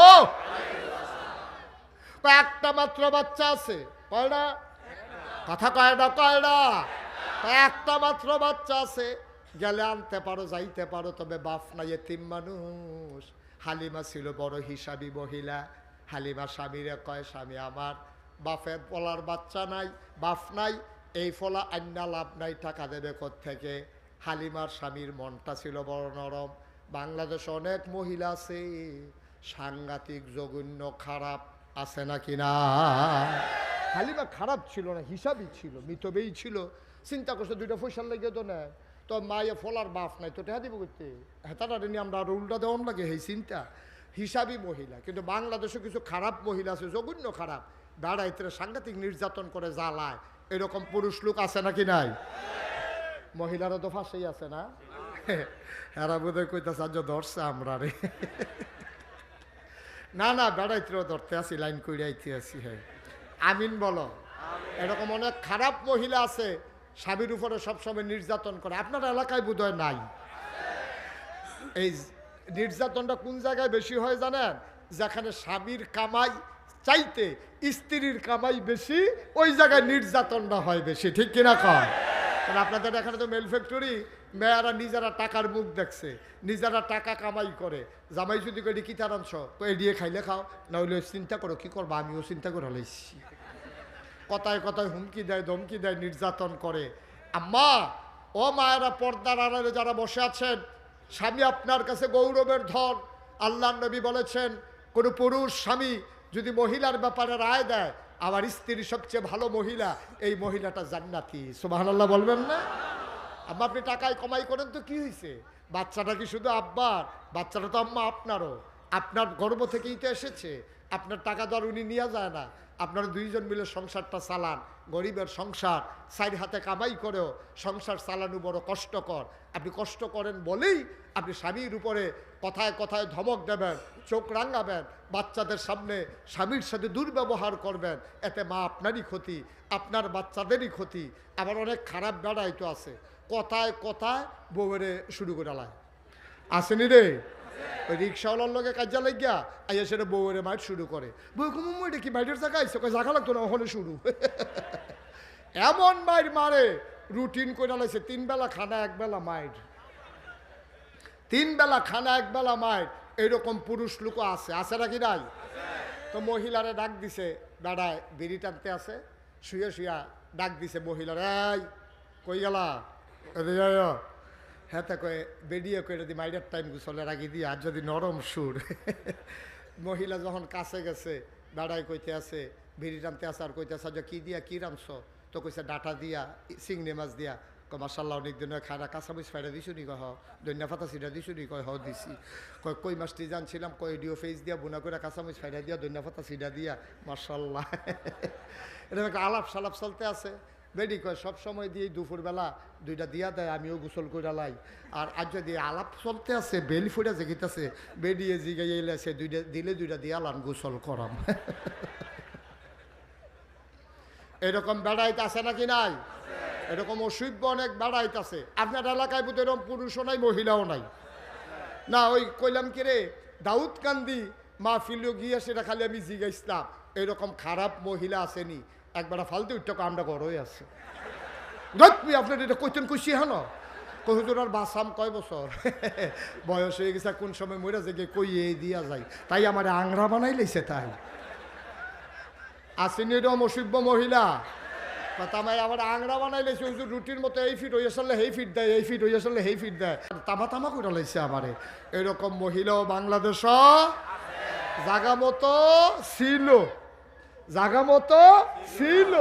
একটা মাত্র বাচ্চা আছে কয়টা কথা কয়টা একটা মাত্র বাচ্চা আছে গেলে আনতে পারো যাইতে পারো তবে বাপ নাই এতিম মানুষ হালিমা ছিল বড় হিসাবী মহিলা হালিমা স্বামীরে কয় স্বামী আমার বাপের পলার বাচ্চা নাই বাপ নাই এই ফলা আন্না লাভ নাই টাকা দেবে কোত্থেকে হালিমার স্বামীর মনটা ছিল বড় নরম বাংলাদেশে অনেক মহিলা আছে সাংঘাতিক জঘন্য খারাপ আছে নাকি না হালিমা খারাপ ছিল না হিসাবই ছিল মিতবেই ছিল চিন্তা করছে দুইটা পয়সার লেগে তো না তো মায়ে ফলার বাপ নাই তো টেহা দিব করতে হেতাটা নিয়ে আমরা আরো উল্টা দেওয়ান লাগে এই চিন্তা হিসাবী মহিলা কিন্তু বাংলাদেশে কিছু খারাপ মহিলা আছে জঘন্য খারাপ বেড়াইতে সাংঘাতিক নির্যাতন করে জ্বালায় এরকম পুরুষ লোক আছে নাকি নাই মহিলারা তো ফাঁসেই আছে না এরা বোধহয় কইতাছে আজ ধরছে আমরা রে না বেড়াইতেও ধরতে আসি লাইন কইরাইতে আসি হ্যাঁ আমিন বলো এরকম অনেক খারাপ মহিলা আছে স্বামীর উপরে সবসময় নির্যাতন করে আপনার এলাকায় বোধহয় নাই এই নির্যাতনটা কোন জায়গায় বেশি হয় জানেন যেখানে স্বামীর কামাই চাইতে স্ত্রীর কামাই বেশি ওই জায়গায় নির্যাতনটা হয় বেশি ঠিক কিনা কয় কারণ আপনাদের এখানে তো মেল ফ্যাক্টরি মেয়েরা নিজেরা টাকার মুখ দেখছে নিজেরা টাকা কামাই করে জামাই যদি করি কি তার অংশ তো এড়িয়ে খাইলে খাও না হইলে চিন্তা করো কি করবো আমিও চিন্তা করে লাইছি কথায় কথায় হুমকি দেয় ধমকি দেয় নির্যাতন করে আম্মা ও মায়েরা পর্দার আড়ালে যারা বসে আছেন স্বামী আপনার কাছে গৌরবের ধন আল্লাহর নবী বলেছেন কোনো পুরুষ স্বামী যদি মহিলার ব্যাপারে রায় দেয় আমার স্ত্রী সবচেয়ে ভালো মহিলা এই মহিলাটা জান্নাতি সুবহানাল্লাহ বলবেন না আম্মা আপনি টাকায় কমাই করেন তো কি হয়েছে বাচ্চাটা কি শুধু আব্বার বাচ্চাটা তো আম্মা আপনারও আপনার গর্ভ থেকেই তো এসেছে আপনার টাকা দর উনি নিয়ে যায় না আপনারা দুইজন মিলে সংসারটা চালান গরিবের সংসার সাইড হাতে কামাই করেও সংসার চালানো বড় কষ্টকর আপনি কষ্ট করেন বলেই আপনি স্বামীর উপরে কথায় কথায় ধমক দেবেন চোখ রাঙাবেন বাচ্চাদের সামনে স্বামীর সাথে দুর্ব্যবহার করবেন এতে মা আপনারই ক্ষতি আপনার বাচ্চাদেরই ক্ষতি আবার অনেক খারাপ বেড়াই তো আছে কথায় কথায় বউরে শুরু করে লায় আসেনি রে ওই রিক্সাওয়ালার লোকে কাজা লাগিয়া আইয়া সেটা বউরে মাইট শুরু করে বউ কুমু এটা কি মাইটের জায়গা আইসে জায়গা লাগতো না ওখানে শুরু এমন মাইর মারে রুটিন করে লাইছে 3 বেলা খানা 1 বেলা মাইর 3 বেলা খানা 1 বেলা মাইর এইরকম পুরুষ লোক আছে নাকি নাই তো মহিলারে ডাক দিছে দাঁড়ায় বিড়ি টানতে আছে শুয়ে ডাক দিছে মহিলার এই কই গেলা হ্যাঁ তা কয়ে বেরিয়ে করে দি মাইরের টাইম গুছলে রাখি দিয়ে আর যদি নরম সুর মহিলা যখন কাছে গেছে দাঁড়ায় কইতে আছে বিড়ি টানতে আছে আর কইতে আছে কি দিয়া কি রামছ তো কইছে ডাটা দিয়া চিংড়ি মাছ দিয়া কয় মাসাল্লাহ অনেক দিন খানা কাঁচামরিচ ফাইডা দিছু নি কয় ধনিয়া পাতা সিটা দিছু নি কয় দিছি কয় কই মাছটি জানছিলাম কয় ডিও ফেস দিয়া বোনা করে কাঁচামরিচ ফাইডা দিয়া ধনিয়া পাতা সিটা দিয়া মাসাল্লাহ এরকম একটা আলাপ সালাপ চলতে আছে বেডি কয় সব সময় দিয়ে দুপুরবেলা 2টা দিয়া দেয় আমিও গোসল করে লাই আর আজ যদি আলাপ চলতে আছে বেলি ফুটা জেগিতেছে বেডিয়ে জিগাই এলেছে 2টা দিলে 2টা দিয়া লান গোসল করাম এরকম বেড়াইতে আছে নাকি নাই এরকম অসভ্য অনেক বেড়াইতে আছে আপনার এলাকায় বোধ এরকম পুরুষও নাই মহিলাও নাই না ওই কইলাম কি রে দাউদ কান্দি মাহফিলেও গিয়ে সেটা খালি আমি জিজ্ঞাসলাম এরকম খারাপ মহিলা আসেনি, একবার ফালতু টাকা আমরা গড়ই আছে আপনার এটা কইতেন খুশি হন কহুজুর আর বাসাম কয় বছর বয়স হয়ে গেছে, কোন সময় মরে যে কই এই দিয়া যায়, তাই আমার আংরা বানাই লাইছে। তাই আসেনি এরকম অসভ্য মহিলা তামাই আমার আংরা বানাই লাইছে, হুজুর রুটির মতো এই ফিট হয়ে আসলে হেই ফিট দেয়, এই ফিট হয়ে আসলে হেই ফিট দেয়, তামা তামা করে লাইছে আমারে। এরকম মহিলাও বাংলাদেশ জাগা মতো ছিল, জাগা মতো ছিল,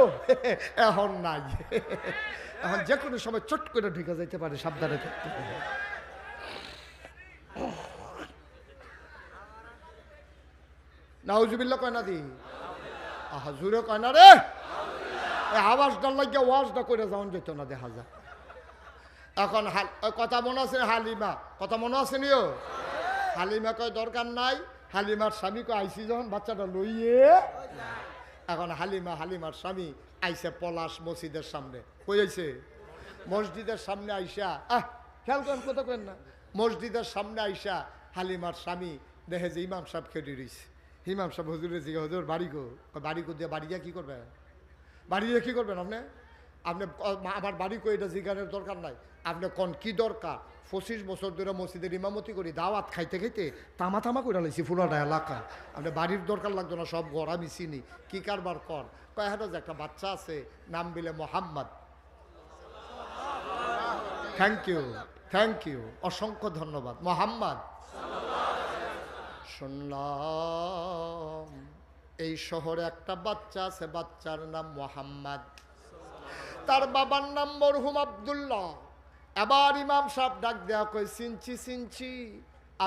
এখন নাই। এখন যে কোনো সময় চট করে ঢুকে যাইতে পারে, সাবধানে থাকতে হবে। নাউজুবিল্লাহ কয় না দি, আহা জুড়ে কয় না রে, আওয়াজটা লাগিয়ে ওয়াজটা করে যাওয়ান যেত না, দেখা যায়। এখন কথা মনে আছে হালিমা, কথা মনে আছে নিও, হালিমা কয় দরকার নাই, হালিমার স্বামী কয় আইসি যখন বাচ্চাটা লইয়ে। এখন হালিমার স্বামী আইসে পলাশ মসজিদের সামনে, কই আইছে মসজিদের সামনে আইসা, খেয়াল করেন কথা কেন না, মসজিদের সামনে আইসা হালিমার স্বামী দেখে যে ইমাম সাহেব খেটে রয়েছে। ইমাম সাহেব হুজুরের জিজ্ঞাসা, হুজুর বাড়ি কো দিয়ে বাড়ি গিয়ে কী করবেন, বাড়ি গিয়ে কী করবেন আপনি, আমার বাড়ি কো এটা জিজ্ঞানের দরকার নাই, আপনি কোন কি দরকার, 25 বছর ধরে মসজিদের ইমামতি করি, দাওয়াত খাইতে খাইতে তামা তামা করে লাইছি ফুলাটা এলাকা, আপনি বাড়ির দরকার লাগতো না, সব ঘর আমি চিনি, কি কারবার কর, কয় যে একটা বাচ্চা আছে নাম বিলে মোহাম্মদ। থ্যাংক ইউ অসংখ্য ধন্যবাদ। মোহাম্মদ শুনলাম এই শহরে একটা বাচ্চা আছে, বাচ্চার নাম মোহাম্মদ, তার বাবার নাম মরহুম আব্দুল্লাহ। এবার ইমাম সাহেব ডাক দেয়া কই, চিনছি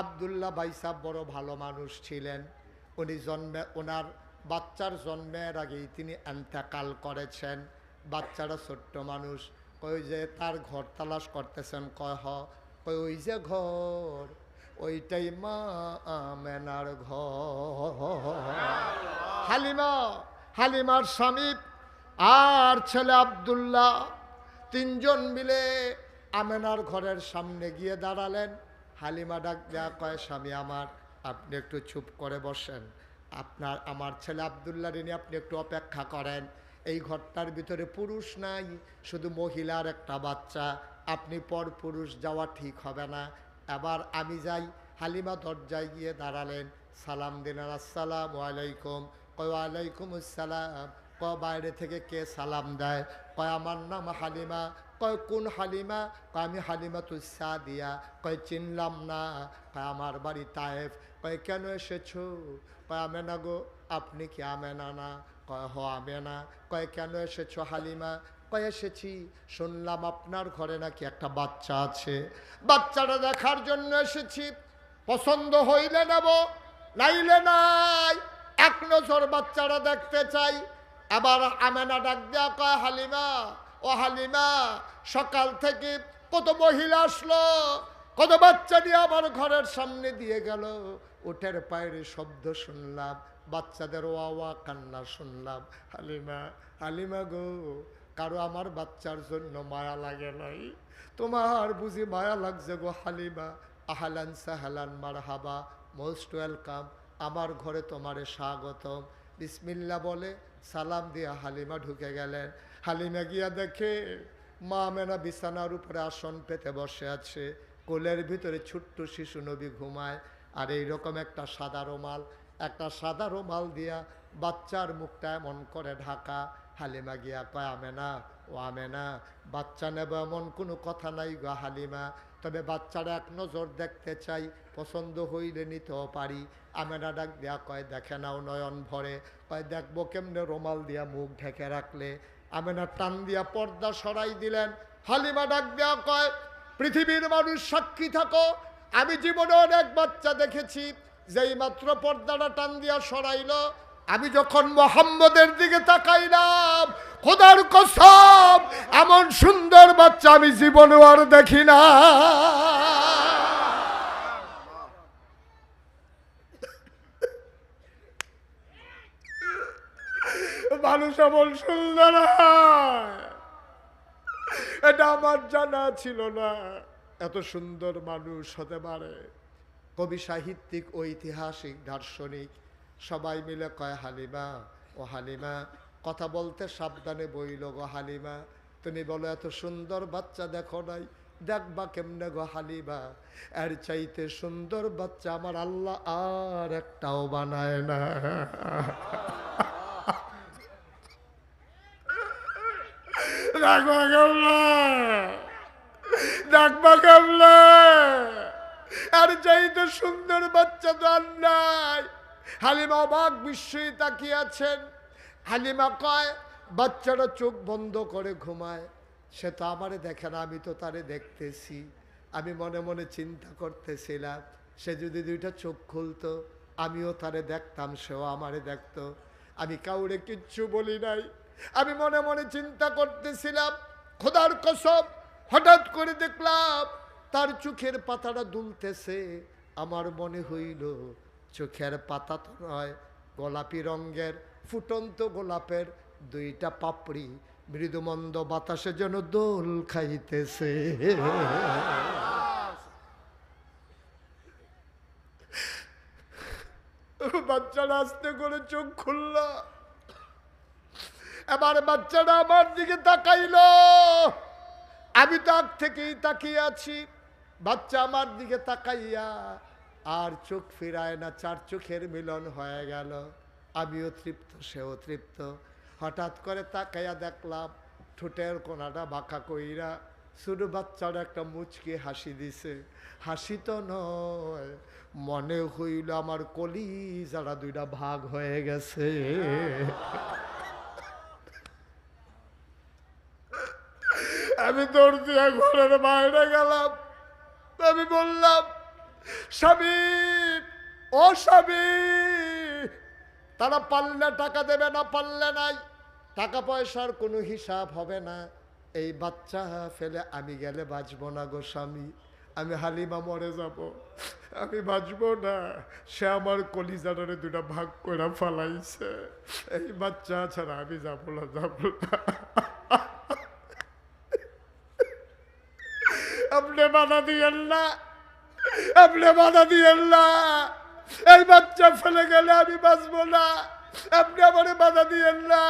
আব্দুল্লাহ ভাই সাহেব বড় ভালো মানুষ ছিলেন, উনি ওনার বাচ্চার জন্মের আগেই তিনি এন্তেকাল করেছেন, বাচ্চারা ছোট্ট মানুষ। কই যে তার ঘর তালাশ করতেছেন, কয় কই ওই যে ঘর ওইটাই মা আমেনার ঘর। হালিমার স্বামী আর ছেলে আব্দুল্লাহ তিনজন মিলে আমেনার ঘরের সামনে গিয়ে দাঁড়ালেন। হালিমা ডাক দেয়া কয়, স্বামী আমার আপনি একটু চুপ করে বসেন, আমার ছেলে আব্দুল্লাহ নিয়ে আপনি একটু অপেক্ষা করেন, এই ঘরটার ভিতরে পুরুষ নাই, শুধু মহিলার একটা বাচ্চা, আপনি পর পুরুষ যাওয়া ঠিক হবে না, এবার আমি যাই। হালিমা দরজায় গিয়ে দাঁড়ালেন, সালাম দিলেন, আসসালামু আলাইকুম। কয় ওয়ালাইকুম আসসালাম। কয় বাইরে থেকে কে সালাম দেয়? কয় আমার নাম হালিমা। কয় কোন হালিমা? কয় আমি হালিমা তুসাদিয়া। কয় চিনলাম না। কয় আমার বাড়ি তায়েফ। কয় কেন এসেছো? কয় আমেনা গো। আপনি কি আমেনা না? কয় হ আমেনা। কয় কেন এসেছো হালিমা? কয় এসেছি শুনলাম আপনার ঘরে নাকি একটা বাচ্চা আছে, বাচ্চাটা দেখার জন্য এসেছি, পছন্দ হইলে নেব নাইলে নাই, এক নজর বাচ্চারা দেখতে চাই। এবার আমেনা ডাক দেয়া কয়, হালিমা ও হালিমা, সকাল থেকে কত মহিলা আসলো, কত বাচ্চা নিয়ে আমার ঘরের সামনে দিয়ে গেল, উঠের পায়ের শব্দ শুনলাম, বাচ্চাদের ওয়া কান্না শুনলাম। হালিমা গো, কারো আমার বাচ্চার জন্য মায়া লাগে নাই, তোমার বুঝি মায়া লাগছে গো হালিমা। আহলান সাহলান মারহাবা, মোস্ট ওয়েলকাম, আমার ঘরে তোমারে স্বাগতম। বিসমিল্লাহ বলে সালাম দিয়া হালিমা ঢুকে গেলেন। হালিমা গিয়া দেখে মা আমেনা বিছানার উপরে আসন পেতে বসে আছে, কোলের ভিতরে ছোট্ট শিশু নবী ঘুমায়, আর এইরকম একটা সাদা রুমাল দিয়া বাচ্চার মুখটা এমন করে ঢাকা। হালিমা গিয়া কয়, আমেনা ও আমেনা, বাচ্চা নেব এমন কোনো কথা নাই গো হালিমা, তবে বাচ্চারা এক নজর দেখতে চাই, পছন্দ হইলে নিতেও পারি। আমেনা ডাক দেয়া কয়, দেখে নাও নয়ন ভরে। কয় দেখবো কেমনে, রুমাল দিয়া মুখ ঢেকে রাখলে। আমেনা টান দিয়া পর্দা সরাই দিলেন। হালিমা ডাক দেয়া কয়, পৃথিবীর মানুষ সাক্ষী থাকো, আমি জীবনে অনেক বাচ্চা দেখেছি, যেই মাত্র পর্দাটা টান দিয়া সরাইল, আমি যখন মোহাম্মদের দিকে তাকাইলাম, খোদার কসম এমন সুন্দর বাচ্চা আমি জীবনে আর দেখি না। মানুষ এমন সুন্দর, এটা আমার জানা ছিল না, এত সুন্দর মানুষ হতে পারে। কবি সাহিত্যিক, ঐতিহাসিক, দার্শনিক সবাই মিলে কয় হালিমা, ও হালিমা কথা বলতে সাবধানে বইল গো হালিমা, তুমি বলো এত সুন্দর বাচ্চা দেখো নাই, দেখবা কেমনে গো হালিমা, এর চাইতে সুন্দর বাচ্চা আমার আল্লাহ আর একটাও বানায় না। দেখবা কেমনে, দেখবা কেমনে, আর চাইতে সুন্দর বাচ্চা তো আর নাই। হালিমা অবাক বিস্ময়ে তাকিয়ে আছেন। হালিমা কয়, বাচ্চাটা চোখ বন্ধ করে ঘুমায়, সে তো আমারে দেখে না, আমি তো তারে দেখতেছি। আমি মনে মনে চিন্তা করতেছিলাম, সে যদি দুইটা চোখ খুলতো আমিও তারে দেখতাম, সেও আমারে দেখতো। আমি কাউরে কিচ্ছু বলি নাই। আমি মনে মনে চিন্তা করতেছিলাম, খোদার কসম হঠাৎ করে দেখলাম তার চোখের পাতাটা দুলতেছে। আমার মনে হইল চোখের পাতা তো নয়, গোলাপি রঙের ফুটন্ত গোলাপের দুইটা পাপড়ি মৃদুমন্দ বাতাসে যেন দোল খাইতেছে। বাচ্চাটা আস্তে করে চোখ খুলল। এবার বাচ্চাটা আমার দিকে তাকাইল। আমি তো আগ থেকেই তাকিয়ে আছি। বাচ্চা আমার দিকে তাকাইয়া আর চোখ ফিরায় না, চার চোখের মিলন হয়ে গেল। আমিও তৃপ্ত, সেও তৃপ্ত। হঠাৎ করে তাকাইয়া দেখলাম ঠোঁটের কোনাটা বাঁকা কইরা শুধু বাচ্চারা একটা মুচকি হাসি দিছে। হাসি তো নয়, মনে হইল আমার কলিজারা দুইটা ভাগ হয়ে গেছে। আমি দৌড় দিয়া ঘরের বাইরে গেলাম। আমি বললাম, স্বামী, ও স্বামী, তারা পারলে টাকা দেবে, না পারলে নাই। টাকা পয়সার কোনো হিসাব হবে না। এই বাচ্চা ফেলে আমি গেলে বাঁচবো না গো স্বামী। আমি হালিমা মরে যাব, আমি বাঁচবো না। সে আমার কলিজাটারে দুটা ভাগ করে ফালাইছে। এই বাচ্চা ছাড়া আমি যাবো না, যাবো না। আপনি বাধা দিয়েন না, আপনি বাধা দিয়েন না। এই বাচ্চা ফেলে গেলে আমি বাঁচবো না, আপনি আমার বাধা দিয়েন না।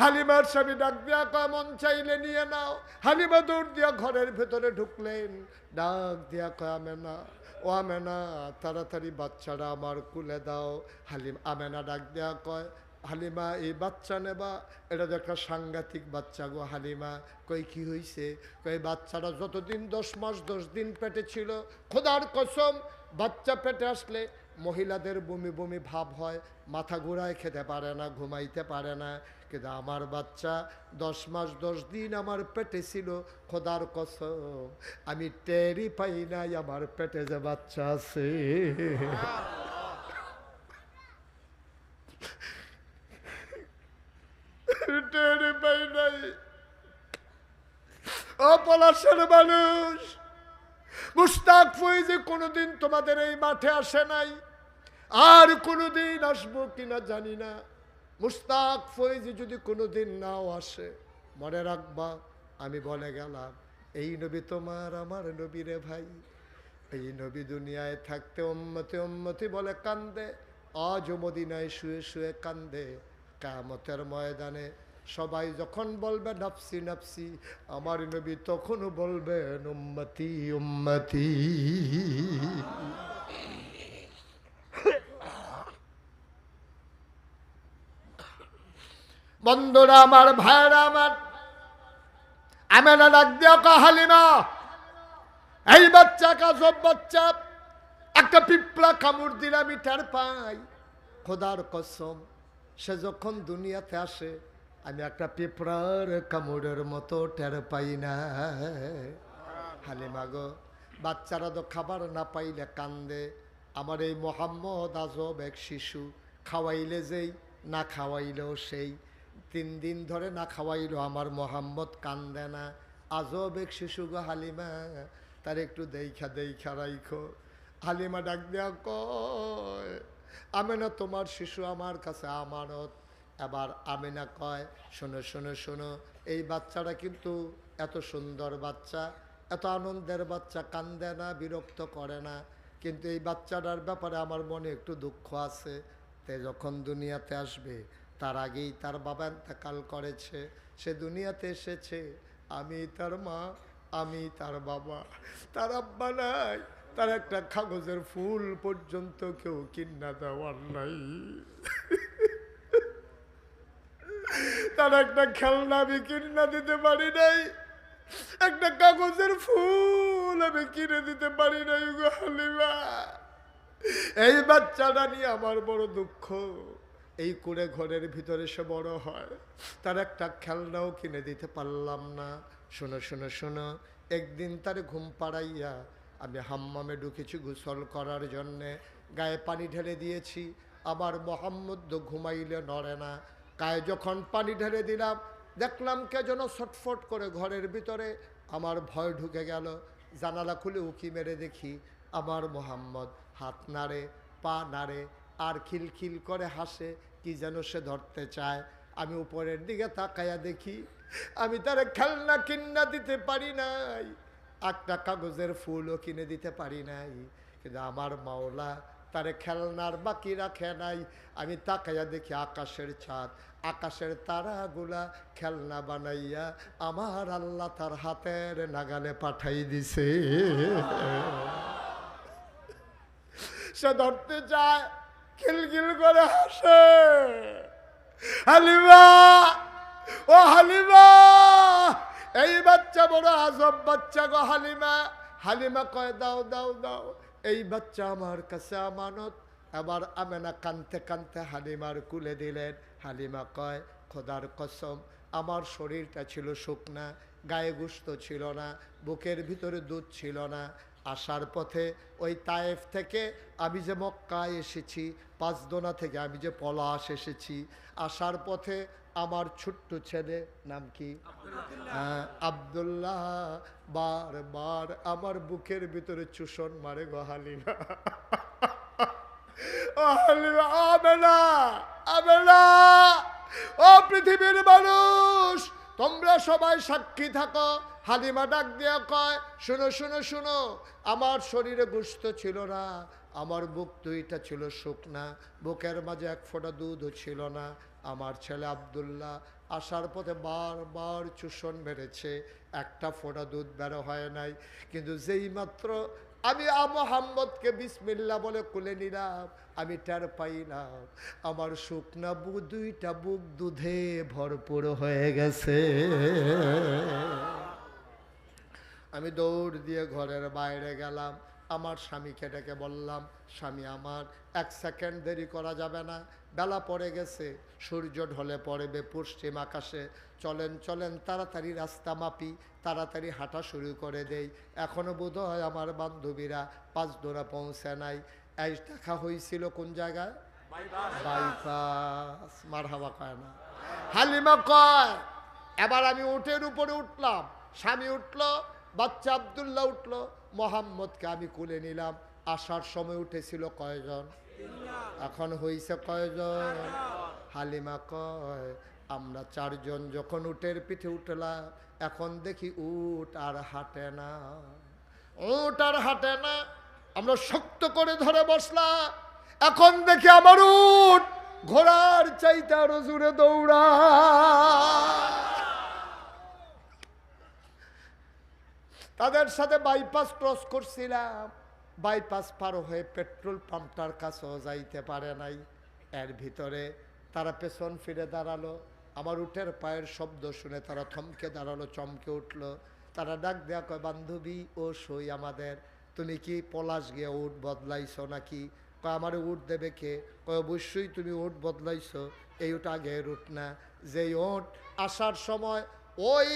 হালিমার স্বামী ডাক দিয়া কয়, মন চাইলে নিয়ে নাও। হালিমা দৌড় দিয়া ঘরের ভেতরে ঢুকলেন। ডাক দিয়া কয়, আমেনা, ও আমেনা, তাড়াতাড়ি বাচ্চাটা আমার কুলে দাও। আমেনা ডাক দিয়া কয়, হালিমা এই বাচ্চা নেবা? এটা তো একটা সাংঘাতিক বাচ্চা গো হালিমা। কই কি হয়েছে? কই বাচ্চাটা যতদিন 10 মাস 10 দিন পেটে ছিল, খোদার কসম বাচ্চা পেটে আসলে মহিলাদের বমি বমি ভাব হয়, মাথা ঘুরায়, খেতে পারে না, ঘুমাইতে পারে না। কিন্তু আমার বাচ্চা 10 মাস 10 দিন আমার পেটে ছিল, খোদার কসম আমি টেরই পাই নাই আমার পেটে যে বাচ্চা আছে। টেরই পাই নাই। ও পলাশের মানুষ, মুশতাক ফয়েজী কোনোদিন তোমাদের এই মাঠে আসে নাই, আর কোনোদিন আসবো কিনা জানি না। মুশতাক ফয়েজী যদি কোনোদিন নাও আসে, মনে রাখবা আমি বলে গেলাম, এই নবী তোমার আমার নবী রে ভাই। এই নবী দুনিয়ায় থাকতে উম্মতি উম্মতি বলে কান্দে, আজ মদিনায় শুয়ে শুয়ে কান্দে। কিয়ামতের ময়দানে সবাই যখন বলবে নফসি নফসি, আমার নবী তখনও বলবেন উম্মতি উম্মতি। বন্ধুরা আমার, ভাইরা আমার, আমেনা ডাক দিয়া কয়, হালিমা এই বাচ্চা কাজব বাচ্চা, একটা পিঁপড়া কামড় দিলে আমি টের পাই। খোদার কসম সে যখন দুনিয়াতে আসে আমি একটা পিঁপড়ার কামড়ের মতো টের পাই না। হালিমা গো, বাচ্চারা তো খাবার না পাইলে কান্দে। আমার এই মোহাম্মদ আজব এক শিশু, খাওয়াইলে যেই, না খাওয়াইলেও সেই। 3 দিন ধরে না খাওয়াইলো আমার মোহাম্মদ কান্দে না। আজব এক শিশু গো হালিমা, তার একটু দেখা দেখা রাইখো। হালিমা ডাক দেয়া কয়, আমেনা তোমার শিশু আমার কাছে আমানত। এবার আমেনা কয়, শোনো শোনো শোনো, এই বাচ্চাটা কিন্তু এত সুন্দর বাচ্চা, এত আনন্দের বাচ্চা, কান্দে না, বিরক্ত করে না। কিন্তু এই বাচ্চাটার ব্যাপারে আমার মনে একটু দুঃখ আছে। তে যখন দুনিয়াতে আসবে তার আগেই তার বাবা ইন্তেকাল করেছে, সে দুনিয়াতে এসেছে, আমি তার মা, আমি তার বাবা, তার আব্বা নাই, তার একটা কাগজের ফুল পর্যন্ত কেউ কিনা দেওয়ার নাই, তার একটা খেলনা আমি কিনা দিতে পারি নাই, একটা কাগজের ফুল আমি কিনে দিতে পারি নাই গো হালিমা। এই বাচ্চাটা নিয়ে আমার বড় দুঃখ। এই কুড়ে ঘরের ভিতরে সে বড় হয়, তার একটা খেলনাও কিনে দিতে পারলাম না। শোনো শোনো শোনো, একদিন তার ঘুম পাড়াইয়া আমি হাম্মামে ঢুকেছি গোসল করার জন্যে, গায়ে পানি ঢেলে দিয়েছি। আবার মোহাম্মদ ঘুমাইলে নড়ে না, গায়ে যখন পানি ঢেলে দিলাম দেখলাম কে যেন ছটফট করে ঘরের ভিতরে। আমার ভয় ঢুকে গেল, জানালা খুলে উকি মেরে দেখি আমার মোহাম্মদ হাত নাড়ে, পা নাড়ে, আর খিলখিল করে হাসে, কি যেন সে ধরতে চায়। আমি উপরের দিকে তাকায়া দেখি আমি তার খেলনা কিনা দিতে পারি নাই, একটা কাগজের ফুলও কিনে দিতে পারি নাই, কিন্তু আমার মাওলা তারে খেলনার বাকি রাখে নাই। আমি তাকাইয়া দেখি আকাশের চাঁদ, আকাশের তারাগুলা খেলনা বানাইয়া আমার আল্লাহ তার হাতের নাগালে পাঠাই দিছে। সে ধরতে চায়, খিলখিল করে হাসে। হালিমা, ও হালিমা, এই বাচ্চা বড় আজব বাচ্চা গো হালিমা। হালিমা কয় দাও দাও দাও, এই বাচ্চা আমার কাছে আমানত। আবার আমেনা কানতে কানতে হালিমার কুলে দিলেন। হালিমা কয় খোদার কসম, আমার শরীরটা ছিল শুকনা, গায়ে গোশত ছিল না, বুকের ভিতরে দুধ ছিল না। আসার পথে ওই তায়েফ থেকে আমি যে মক্কায় এসেছি, পাঁচদোনা থেকে আমি যে পলাশ এসেছি, আসার পথে আমার ছোট্ট ছেলে নাম কি আব্দুল্লাহ বারবার আমার বুকের ভিতরে চুষণ মারে গো হালিমা। ও হালিমা, আমেনা, আমেনা, ও পৃথিবীর মানুষ, তোমরা সবাই সাক্ষী থাকো। হালিমা ডাক দিয়া কয় শুনো শুনো শুনো, আমার শরীরে গোশত ছিল না, আমার বুক দুইটা ছিল শুকনা, বুকের মাঝে এক ফোঁটা দুধও ছিল না। আমার ছেলে আব্দুল্লাহ আসার পথে বারবার চুষণ মেরেছে, একটা ফোঁটা দুধ বেরো হয় নাই। কিন্তু যেই মাত্র আমি মোহাম্মদকে বিসমিল্লাহ বলে কুলে নিলাম, আমি টের পাইলাম আমার শুকনা বুক দুইটা বুক দুধে ভরপুর হয়ে গেছে। আমি দৌড় দিয়ে ঘরের বাইরে গেলাম, আমার স্বামীকে ডেকে বললাম, স্বামী আমার, এক সেকেন্ড দেরি করা যাবে না, বেলা পড়ে গেছে, সূর্য ঢলে পড়বে পশ্চিম আকাশে, চলেন চলেন তাড়াতাড়ি রাস্তা মাপি, তাড়াতাড়ি হাঁটা শুরু করে দেই। এখনও বোধ হয় আমার বান্ধবীরা পাঁচদোরা পৌঁছে নাই। এই দেখা হয়েছিল কোন জায়গায়? বাইপাস। মারহাবা কয় না, হালিমা কয়। এবার আমি উটের উপরে উঠলাম, স্বামী উঠলো, বাচ্চা আব্দুল্লাহ উঠলো, মোহাম্মদকে আমি কুলে নিলাম। আসার সময় উঠেছিল কয়জন? এখন হইছে কয়জন? হালিমা কয় আমরা চারজন যখন উটের পিঠে উঠলাম, এখন দেখি উট আর হাঁটে না, উট আর হাঁটে না। আমরা শক্ত করে ধরে বসলাম, এখন দেখি আমার উট ঘোড়ার চাইতে আরো জোরে দৌড়া। তাদের সাথে বাইপাস ক্রস করছিলাম, বাইপাস পার হয়ে পেট্রোল পাম্পটার কাছেও যাইতে পারে নাই। এর ভিতরে তারা পেছন ফিরে দাঁড়ালো, আমার উটের পায়ের শব্দ শুনে তারা থমকে দাঁড়ালো, চমকে উঠলো। তারা ডাক দেয়া কয় বান্ধবী ও সই আমাদের, তুমি কি পলাশ গিয়ে উট বদলাইছো নাকি? কয় আমার উট দেবে কে? কয় অবশ্যই তুমি উট বদলাইছো, এই উট আগের উট না। যেই উট আসার সময় ওই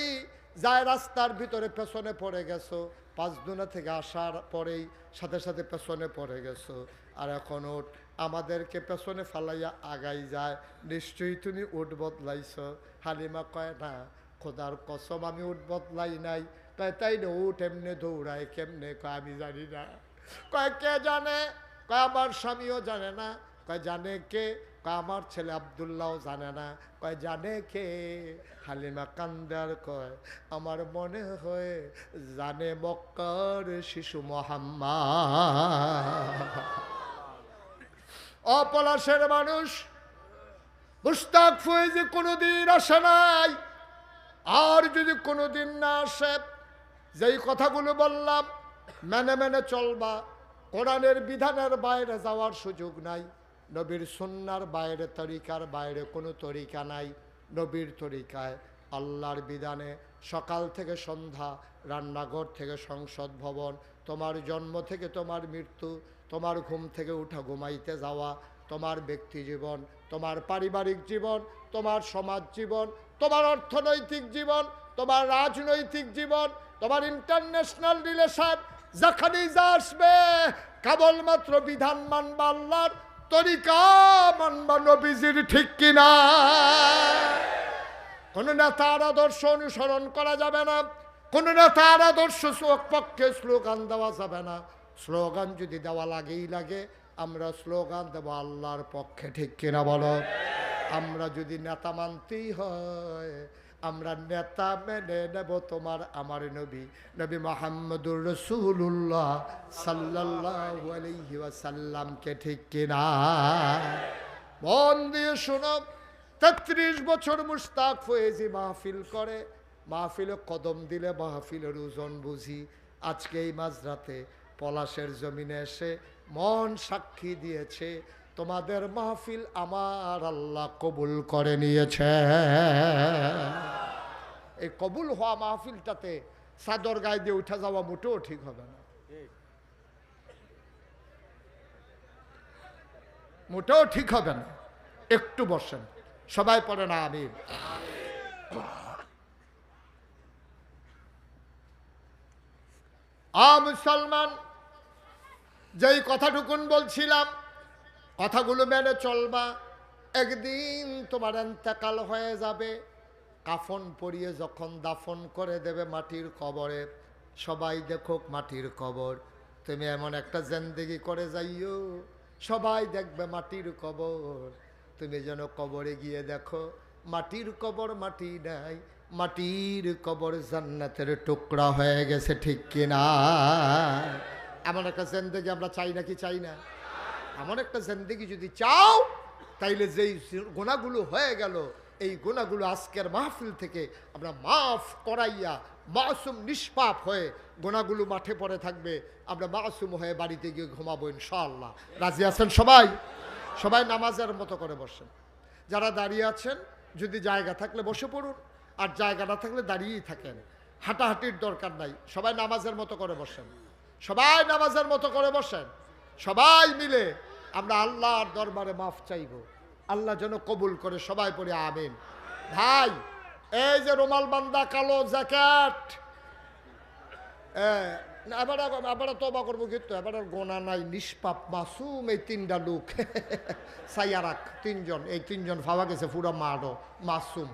যায় রাস্তার ভিতরে পেছনে পড়ে গেছো, পাঁচদোনা থেকে আসার পরেই সাথে সাথে পেছনে পড়ে গেছো, আর এখন উট আমাদেরকে পেছনে ফালাইয়া আগাই যায়, নিশ্চয়ই তুমি উট বদলাইছো। হালিমা কয় না, খোদার কসম আমি উট বদলাই নাই। কয় তাই না, উট এমনি দৌড়ায় কেমনে? কয় আমি জানি না। কয় কে জানে? কয় আমার স্বামীও জানে না। কয় জানে কে? আমার ছেলে আব্দুল্লাহ জানে না। কয় জানে কে? হালিমা কান্দার কয় আমার মনে হয় জানে মক্কার শিশু মুহাম্মদ। অপলাশের মানুষ মুশতাক ফয়েজি কোনোদিন আসে নাই, আর যদি কোনোদিন না আসে, যেই কথাগুলো বললাম মেনে মেনে চলবা। কোরআনের বিধানের বাইরে যাওয়ার সুযোগ নাই, নবীর সুন্নার বাইরে, তরিকার বাইরে কোনো তরিকা নাই। নবীর তরিকায়, আল্লাহর বিধানে সকাল থেকে সন্ধ্যা, রান্নাঘর থেকে সংসদ ভবন, তোমার জন্ম থেকে তোমার মৃত্যু, তোমার ঘুম থেকে উঠা ঘুমাইতে যাওয়া, তোমার ব্যক্তি জীবন, তোমার পারিবারিক জীবন, তোমার সমাজ জীবন, তোমার অর্থনৈতিক জীবন, তোমার রাজনৈতিক জীবন, তোমার ইন্টারন্যাশনাল রিলেশন, যেখানেই যা আসবে কেবলমাত্র বিধান মানবা, আল্লাহর তরিকা মানবা, নবীজির, ঠিক কিনা? কোন নেতার আদর্শ অনুসরণ করা যাবে না, কোন নেতার আদর্শ পক্ষে স্লোগান দেওয়া যাবে না। স্লোগান যদি দেওয়া লাগেই লাগে, আমরা স্লোগান দেবো আল্লাহর পক্ষে, ঠিক কিনা বলো? আমরা যদি নেতা মানতেই হয়, আমরা নেতা মেনে নেব তোমার আমার নবী, নবী মুহাম্মদুর রাসূলুল্লাহ সাল্লাল্লাহু আলাইহি ওয়াসাল্লামকে, ঠিক কিনা? মন দিয়ে শোনো, ৩৩ বছর মুশতাক ফয়েজি মাহফিল করে, মাহফিলে কদম দিলে মাহফিলের ওজন বুঝি। আজকে এই মাঝরাতে পলাশের জমিনে এসে মন সাক্ষী দিয়েছে, তোমাদের মাহফিল আমার আল্লাহ কবুল করে নিয়েছে। এই কবুল হওয়া মাহফিলটাতে চাদর গায়ে দিয়ে উঠে যাওয়া মোটেও ঠিক হবে না, মোটেও ঠিক হবে না। একটু বসেন, সবাই পড়ে না আমিন। মুসলমান, যেই কথাটুকুন বলছিলাম, কথাগুলো মেনে চলবা। একদিন তোমার ইন্তেকাল হয়ে যাবে, কাফন পরিয়ে যখন দাফন করে দেবে মাটির কবরে, সবাই দেখুক মাটির কবর, তুমি এমন একটা জিন্দেগি করে যাইও সবাই দেখবে মাটির কবর। তুমি যেন কবরে গিয়ে দেখো মাটির কবর মাটি নাই, মাটির কবর জান্নাতের টুকরা হয়ে গেছে, ঠিক কিনা? এমন একটা জিন্দেগি আমরা চাই নাকি চাই না? এমন একটা জিন্দেগি যদি চাও, তাইলে যেই গুনাহগুলো হয়ে গেল, এই গুনাহগুলো আজকের মাহফিল থেকে আমরা মাফ করাইয়া মাসুম নিষ্পাপ হয়ে গুনাহগুলো মাঠে পড়ে থাকবে, আমরা মাসুম হয়ে বাড়িতে গিয়ে ঘুমাবো ইনশাআল্লাহ। রাজি আছেন সবাই? সবাই নামাজের মতো করে বসেন। যারা দাঁড়িয়ে আছেন, যদি জায়গা থাকলে বসে পড়ুন, আর জায়গা না থাকলে দাঁড়িয়েই থাকেন, হাঁটাহাঁটির দরকার নাই। সবাই নামাজের মতো করে বসেন, সবাই নামাজের মতো করে বসেন। সবাই মিলে আমরা আল্লাহর দরবারে মাফ চাইব, আল্লাহ যেন কবুল করে। সবাই পড়ে আমিন। ভাই, এই যে রুমাল বান্দা কালো জ্যাকেট, এবার এবার তবা করবো, কিন্তু এবার গোনা নাই, নিষ্পাপ মাসুম এই তিনটা লোক সাইয়ারাক তিনজন, এই তিনজন ভাবা গেছে পুরো মারো মাসুম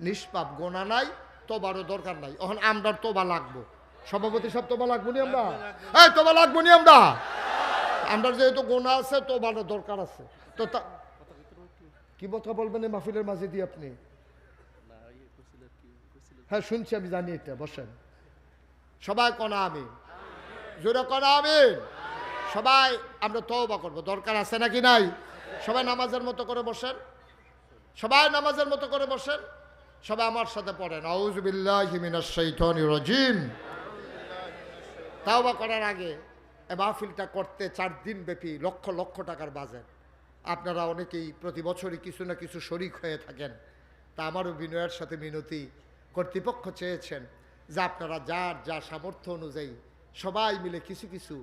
নিষ্পাপ, গোনা নাই, তোবারও দরকার নাই। এখন আমরা তোবা লাগবো, সভাপতি সব তোবা লাগবো নি আমরা, এই তোবা লাগবো নি আমরা, আমরা যেহেতু গোনা আছে তোবারও দরকার আছে। তো কি কথা বলবেন এই মাহফিলের মাঝে দিয়ে আপনি? হ্যাঁ শুনছি, আমি জানি এটা। বসেন সবাই, কনা আমিন, জোরে কনা আমিন। সবাই আমরা তওবা করব, দরকার আছে নাকি নাই? সবাই নামাজের মতো করে বসেন, সবাই নামাজের মতো করে বসেন। সবাই আমার সাথে পড়েন, আউযু বিল্লাহি মিনাশ শাইতানির রাজিম। তওবা করার আগে এই মাহফিলটা করতে 4 দিন ব্যাপী লক্ষ লক্ষ টাকার বাজেট। আপনারা অনেকেই প্রতি বছরই কিছু না কিছু শরিক হয়ে থাকেন। তা আমারও বিনয়ের সাথে মিনতি, কর্তৃপক্ষ চেয়েছেন যে আপনারা যার যা সামর্থ্য অনুযায়ী সবাই মিলে কিছু কিছু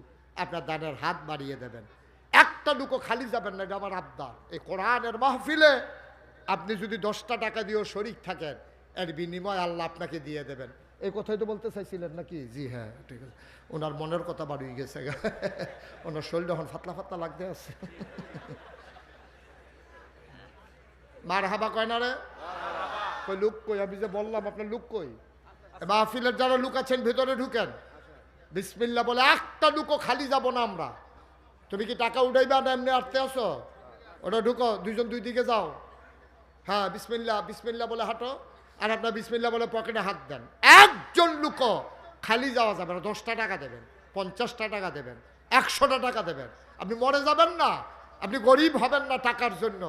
আপনার দানের হাত বাড়িয়ে দেবেন। একটা লুকো খালি যাবেন না, এটা আমার আবদার। এই কোরআনের মাহফিলে আপনি যদি 10টা টাকা দিয়েও শরিক থাকেন, এর বিনিময় আল্লাহ আপনাকে দিয়ে দেবেন। এই কথাই তো বলতে চাইছিলেন নাকি? জি হ্যাঁ, ঠিক আছে। ওনার মনের কথা বাড়িয়ে গেছে, ওনার শরীরটা এখন ফাতলা ফাতলা লাগতে আছে। মার হাবা কয় না রে, কই লুক কই? আমি যে বললাম আপনার লুক কই? মাহফিলের যারা লুক আছেন ভেতরে ঢুকেন, বিসমিল্লাহ বলে একটা লুকও খালি যাব না আমরা। তুমি কি টাকা উঠাইবা না এমনি আটতে আসো? ওটা ঢুকো, দুইজন দুই দিকে যাও। হ্যাঁ, বিসমিল্লাহ বিসমিল্লাহ বলে হাঁটো। আর আপনার বিসমিল্লাহ বলে পকেটে হাত দেন। একজন লোকও খালি যাওয়া যাবে না। 10টা টাকা দেবেন, 50টা টাকা দেবেন, 100টা টাকা দেবেন। আপনি মরে যাবেন না, আপনি গরিব হবেন না টাকার জন্য।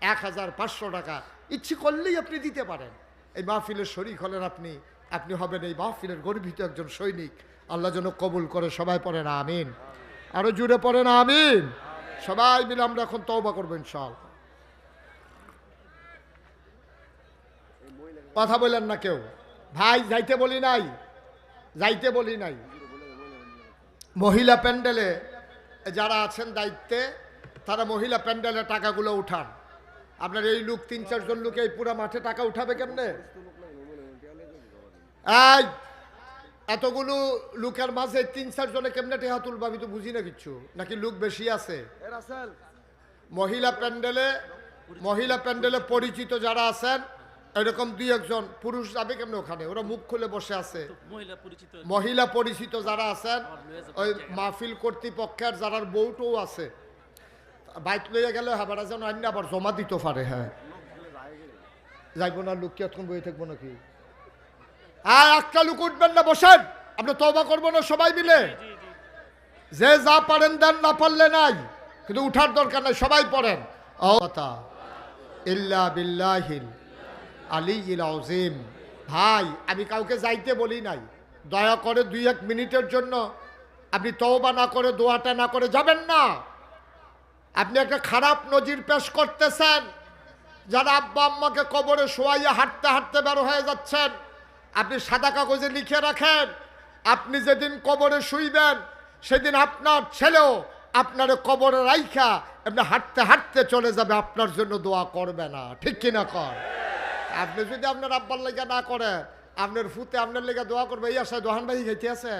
1500 টাকা ইচ্ছে করলেই আপনি দিতে পারেন। এই মাহফিলের শরীক হলেন আপনি, আপনি হবেন এই মাহফিলের গর্বিত একজন সৈনিক। আল্লাহ যেন কবুল করে। সবাই পড়েন আমিন। আরো জুড়ে পড়েন আমিন। সবাই মিলে আমরা এখন তওবা করবো ইনশাআল্লাহ। কথা বললেন না কেউ? ভাই যাইতে বলি নাই, যাইতে বলি নাই। মহিলা প্যান্ডেলে যারা আছেন দায়িত্বে, তারা মহিলা প্যান্ডেলে টাকাগুলো উঠান। আপনার এই লোক 3-4 জন লোক এই পুরা মাঠে টাকা উঠাবে কেমনে? এই এতগুলো লোকের মাঝে 3-4 জনে কেমনে টাকা তুলবে? আমি তো বুঝি না কিচ্ছু। নাকি লোক বেশি আছে? মহিলা প্যান্ডেলে পরিচিত যারা আছেন এরকম 2-1 জন পুরুষ যাবে কেমনে ওখানে? ওরা মুখ খুলে বসে আছে। মহিলা পরিচিত যারা আছেন, ওই মাহফিল কর্তৃপক্ষের যারা বউটও আছে, বাইক লইয়া গেলে হাবারা যেন আইন আবার জমা দিতে পারে। হ্যাঁ, যাইব না লোক কি এতক্ষণ বই থাকবো নাকি? আর একটা লোক উঠবেন না, বসেন। আমরা তওবা করবো না সবাই মিলে? যে যা পারেন দেন, না পারলে নাই, কিন্তু উঠার দরকার নাই। সবাই পড়েন ইল্লা বিল্লাহিল আলিয়্যিল আযীম। ভাই আমি কাউকে যাইতে বলি নাই, দয়া করে 2-1 মিনিটের জন্য আপনি তওবা না করে, দোয়াটা না করে যাবেন না। আপনি একটা খারাপ নজির পেশ করতেছেন। যারা আব্বা আম্মাকে কবরে শোয়াইয়া হাঁটতে হাঁটতে বের হয়ে যাচ্ছেন, আপনি সাদা কাগজে লিখে রাখেন, আপনি যেদিন কবরে শুইবেন সেদিন আপনার ছেলেও আপনার কবরে রাইখা এমনি হাঁটতে হাঁটতে চলে যাবে, আপনার জন্য দোয়া করবে না। ঠিক কিনা কর? আপনি যদি আপনার আব্বার লেগে না করেন, আপনার ফুতে আপনার লেগে দোয়া করবে। এই আশায় দোহান ভাই খাইতে আছে।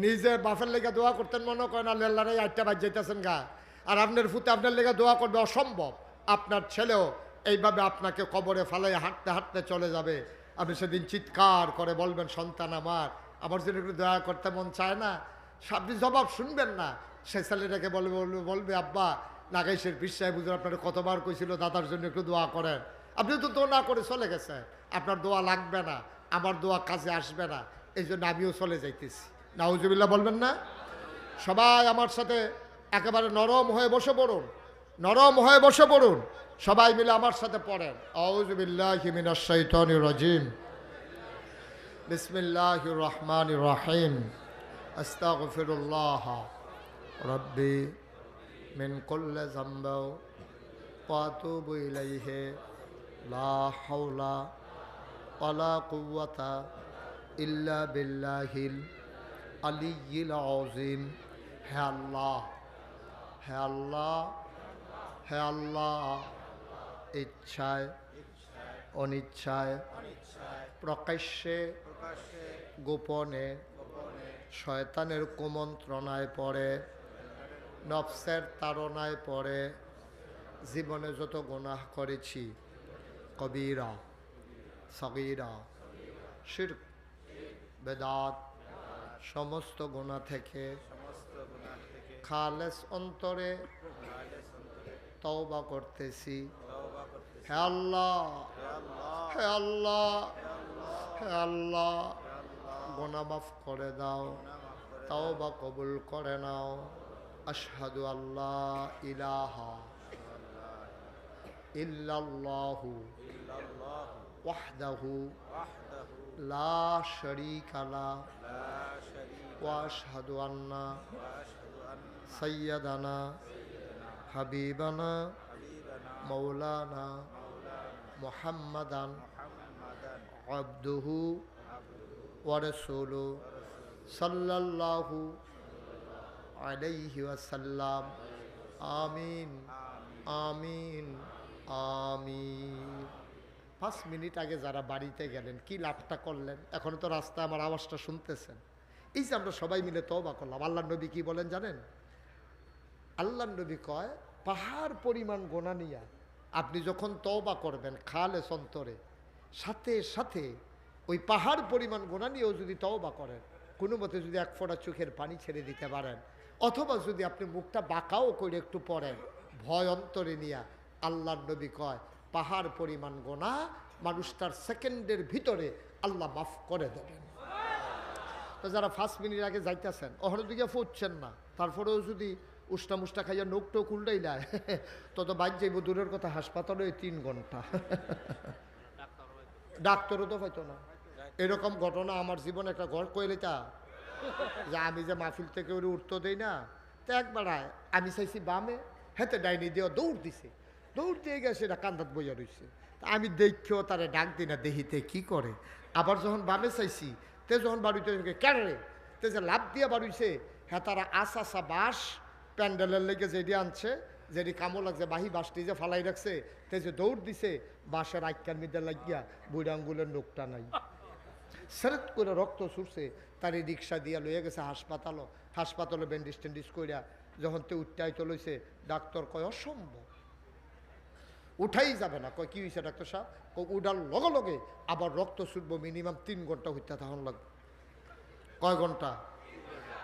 নিজে বাপের লেগে দোয়া করতেন মনে করেন, না লেল্লারাই 8টা বাজ যাইতেছেন গা। আর আপনার ফুতে আপনার লেগে দোয়া করবে, অসম্ভব। আপনার ছেলেও এইভাবে আপনাকে কবরে ফালাই হাঁটতে হাঁটতে চলে যাবে। আপনি সেদিন চিৎকার করে বলবেন, সন্তান আমার জন্য একটু দয়া করতে মন চায় না। আপনি জবাব শুনবেন না। সে ছেলেটাকে বলবে আব্বা নাগাইশের বিশ্বায় বুঝে আপনার কতবার কইছিল দাদার জন্য একটু দোয়া করেন। আপনি তো দোয়া না করে চলে গেছেন। আপনার দোয়া লাগবে না, আমার দোয়া কাজে আসবে না, এই জন্য আমিও চলে যাইতেছি। নাউজুবিল্লাহ বলবেন না? সবাই আমার সাথে একেবারে নরম হয়ে বসে পড়ুন, নরম হয়ে বসে পড়ুন। সবাই মিলে আমার সাথে পড়েন, আউযু বিল্লাহি মিনাশ শাইতানির রাজিম, বিসমিল্লাহির রহমানির রহিম, আস্তাগফিরুল্লাহ রাব্বি মিন কুল্লি যামবি ওয়া আতুবু ইলাইহি লা হাওলা ওয়ালা কুওয়াতা ইল্লা বিল্লাহিল আলিয়্যিল আযীম। হে আল্লাহ, হে আল্লাহ, হে আল্লাহ, ইচ্ছায় অনিচ্ছায়, প্রকাশ্যে গোপনে, শয়তানের কুমন্ত্রণায় পড়ে, নফসের তাড়নায় পড়ে জীবনে যত গুনাহ করেছি, কবিরা সগীরা শিরক বেদাত, সমস্ত গুনাহ থেকে খালেস অন্তরে তওবা করতেছি। হে আল্লাহ, হে আল্লাহ, হে আল্লাহ, গুনাহ মাফ করে দাও, তওবা কবুল করে নাও। আশহাদু আল্লাহ ইলাহা ইল্লাল্লাহু ওয়াহদাহু লা শারীকা লাহু ওয়া আশহাদু আন্না সাইয়্যিদানা হাবিবানা মাওলানা মুহাম্মাদান আবদুহু ওয়া রাসূলুহু সাল্লাল্লাহু আলাইহি ওয়াসাল্লাম। আমিন আমিন আমিন। 5 মিনিট আগে যারা বাড়িতে গেলেন কি লাভটা করলেন? এখন তো রাস্তায় আমার আওয়াজটা শুনতেছেন। এই যে আমরা সবাই মিলে তওবা করলাম, আল্লাহর নবী কি বলেন জানেন? আল্লাহর নবী কয়, পাহাড় পরিমাণ গোনা নিয়া আপনি যখন তওবা করবেন খালেস অন্তরে, সাথে সাথে ওই পাহাড় পরিমাণ গোনা নিয়েও যদি তওবা করেন, কোনো মতে যদি 1 ফোঁটা চোখের পানি ছেড়ে দিতে পারেন, অথবা যদি আপনি মুখটা বাঁকাও করে একটু পড়েন, ভয় অন্তরে নিয়া আল্লাহর নবী কয় পাহাড় পরিমাণ গোনা মানুষ তার সেকেন্ডের ভিতরে আল্লাহ মাফ করে দেবেন। তো যারা 5 মিনিট আগে যাইতেছেন ওখানে দিকে ফুটছেন না, তারপরেও যদি উষ্টা মুষ্টা খাইয়া নোক টোক উল্টাই নেয় তত বাইক যাইব দূরের কথা, হাসপাতালে 3 ঘন্টা ডাক্তারও তো পাইতো না। এরকম ঘটনা আমার জীবনে একটা ঘর কইলেটা যে আমি যে মাহফিল থেকে ওর উঠতে দেই না, তো একবার আমি চাইছি বামে, হেতে ডাইনি দিয়ে দৌড় দিছে, দৌড় দিয়ে গেছে এটা কান্দাত বইয়া রয়েছে। আমি দেখিও তারে ডাক দিই না, দেখিতে কি করে। আবার যখন বামে চাইছি তে যখন বাড়িতে কেন রে তে যে লাভ দিয়া বাড়িছে, হ্যাঁ তারা আসা বাঁশ প্যান্ডেলের লেগে যেটি আনছে, যেটি কামো লাগছে বাহি বাঁশটি যে ফালাই রাখছে, তে যে দৌড় দিছে বাঁশের আইকার মিদে লাগিয়া বুড়া আঙ্গুলের নোকটা নাই, সেরেট করে রক্ত ছুটছে। তার এই রিক্সা দিয়া লইয়া গেছে হাসপাতালে ব্যান্ডিজ টেন্ডিজ কইরা যখন তে উঠাই চলেছে, ডাক্তার কয় অসম্ভব, উঠাই যাবে না। কয় কি হয়েছে ডাক্তার সাহেব? উঠার লগে লগে আবার রক্ত ছুটবো, মিনিমাম 3 ঘন্টা হইতে তখন লাগবে। কয় ঘন্টা?